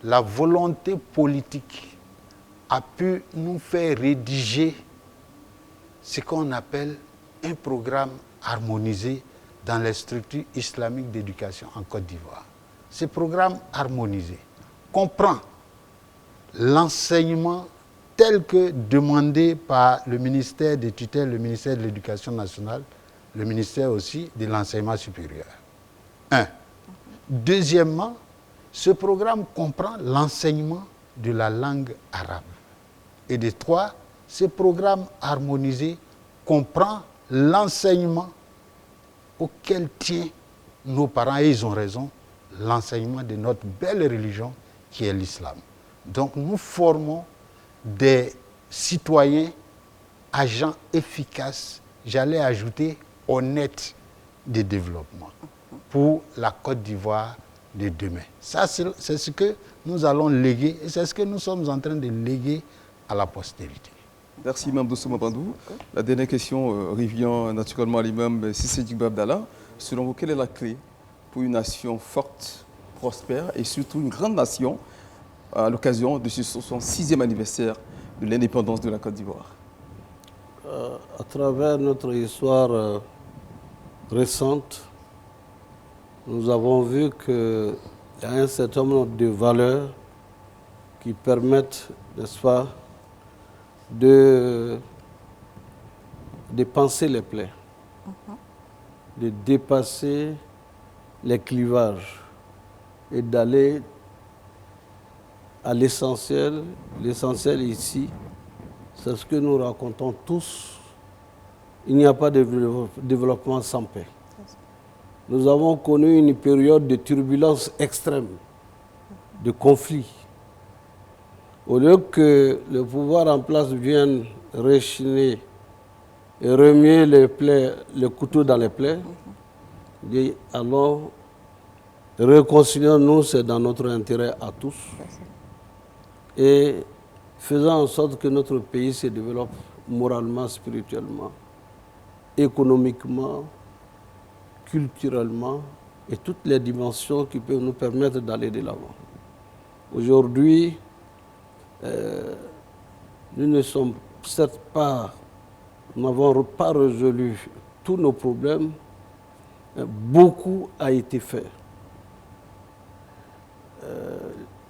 la volonté politique a pu nous faire rédiger ce qu'on appelle un programme harmonisé dans les structures islamiques d'éducation en Côte d'Ivoire. Ce programme harmonisé comprend l'enseignement tel que demandé par le ministère des tutelles, le ministère de l'Éducation nationale, le ministère aussi de l'enseignement supérieur. 1. Deuxièmement, ce programme comprend l'enseignement de la langue arabe. Et de 3, ce programme harmonisé comprend l'enseignement auquel tient nos parents, et ils ont raison, l'enseignement de notre belle religion qui est l'islam. Donc nous formons des citoyens, agents efficaces, j'allais ajouter honnêtes de développement pour la Côte d'Ivoire de demain. Ça, c'est ce que nous allons léguer et c'est ce que nous sommes en train de léguer à la postérité. Merci, Imam Dossou Mabandou. La dernière question revient naturellement à l'imam Cissé Djigba Abdallah. Selon vous, quelle est la clé pour une nation forte, prospère et surtout une grande nation à l'occasion de ce 66e anniversaire de l'indépendance de la Côte d'Ivoire? À travers notre histoire récente, nous avons vu qu'il y a un certain nombre de valeurs qui permettent, n'est-ce pas, de panser les plaies, de dépasser les clivages et d'aller à l'essentiel. L'essentiel ici, c'est ce que nous racontons tous. Il n'y a pas de développement sans paix. Nous avons connu une période de turbulence extrême, de conflits. Au lieu que le pouvoir en place vienne rechiner et remuer le couteau dans les plaies, dit alors réconcilions-nous, c'est dans notre intérêt à tous. Et faisant en sorte que notre pays se développe moralement, spirituellement, économiquement, culturellement et toutes les dimensions qui peuvent nous permettre d'aller de l'avant. Aujourd'hui, nous ne sommes certes pas, nous n'avons pas résolu tous nos problèmes, mais beaucoup a été fait.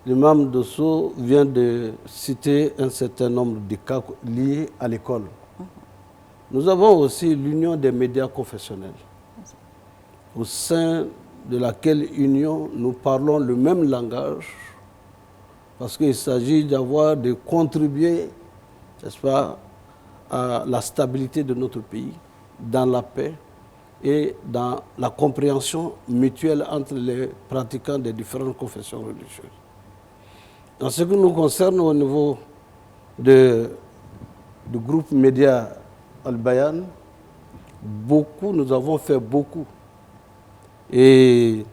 L'imam Dosso vient de citer un certain nombre de cas liés à l'école. Nous avons aussi l'union des médias confessionnels, au sein de laquelle union nous parlons le même langage, parce qu'il s'agit de contribuer, n'est-ce pas, à la stabilité de notre pays, dans la paix et dans la compréhension mutuelle entre les pratiquants des différentes confessions religieuses. En ce qui nous concerne au niveau du groupe média Al-Bayan, nous avons fait beaucoup. Et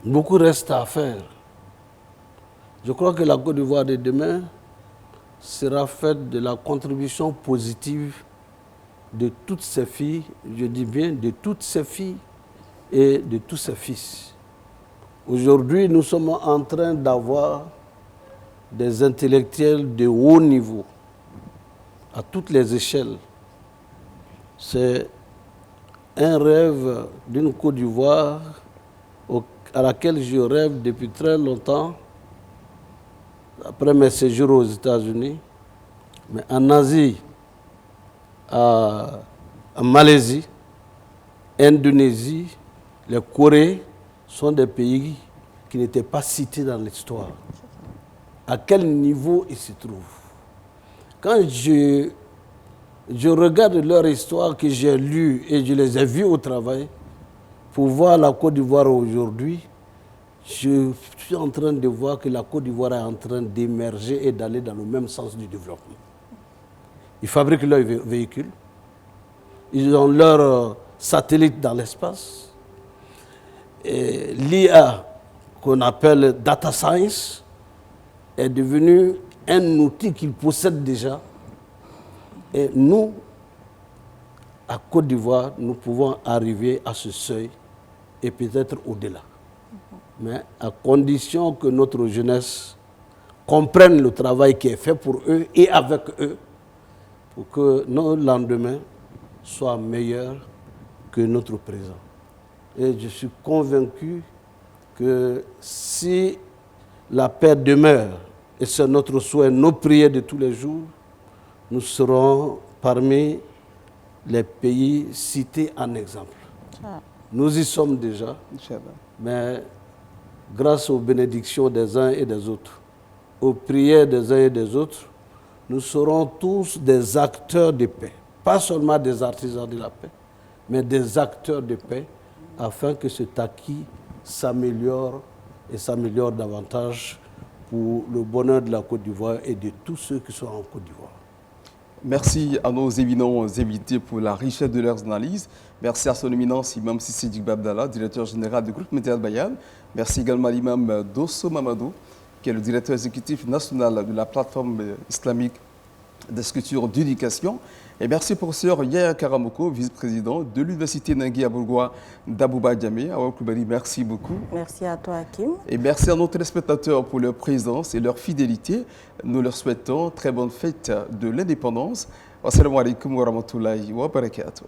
beaucoup reste à faire. Je crois que la Côte d'Ivoire de demain sera faite de la contribution positive de toutes ses filles, je dis bien de toutes ses filles et de tous ses fils. Aujourd'hui, nous sommes en train d'avoir des intellectuels de haut niveau, à toutes les échelles. C'est un rêve d'une Côte d'Ivoire à laquelle je rêve depuis très longtemps, après mes séjours aux États-Unis, mais en Asie, en Malaisie, Indonésie, les Corées sont des pays qui n'étaient pas cités dans l'histoire. À quel niveau ils se trouvent? Quand je regarde leur histoire que j'ai lue et je les ai vus au travail, pour voir la Côte d'Ivoire aujourd'hui, je suis en train de voir que la Côte d'Ivoire est en train d'émerger et d'aller dans le même sens du développement. Ils fabriquent leurs véhicules, ils ont leurs satellites dans l'espace. L'IA, qu'on appelle data science, est devenue un outil qu'ils possèdent déjà. Et nous, à Côte d'Ivoire, nous pouvons arriver à ce seuil et peut-être au-delà. Mais à condition que notre jeunesse comprenne le travail qui est fait pour eux et avec eux, pour que nos lendemains soient meilleurs que notre présent. Et je suis convaincu que si la paix demeure, et c'est notre souhait, nos prières de tous les jours, nous serons parmi les pays cités en exemple. Nous y sommes déjà, mais grâce aux bénédictions des uns et des autres, aux prières des uns et des autres, nous serons tous des acteurs de paix. Pas seulement des artisans de la paix, mais des acteurs de paix, afin que cet acquis s'améliore et s'améliore davantage pour le bonheur de la Côte d'Ivoire et de tous ceux qui sont en Côte d'Ivoire. Merci à nos éminents invités pour la richesse de leurs analyses. Merci à son éminence Imam Sissi Djigba Abdallah, directeur général du groupe Média Al-Bayan. Merci également à l'imam Dosso Mamadou, qui est le directeur exécutif national de la plateforme islamique des structures d'éducation. Et merci professeur Yaya Karamoko, vice-président de l'université Nangui Abourgoua d'Abouba Djamé. Merci beaucoup. Merci à toi, Hakim. Et merci à nos téléspectateurs pour leur présence et leur fidélité. Nous leur souhaitons très bonne fête de l'indépendance. Wassalamu alaikum wa rahmatullahi wa barakatuh.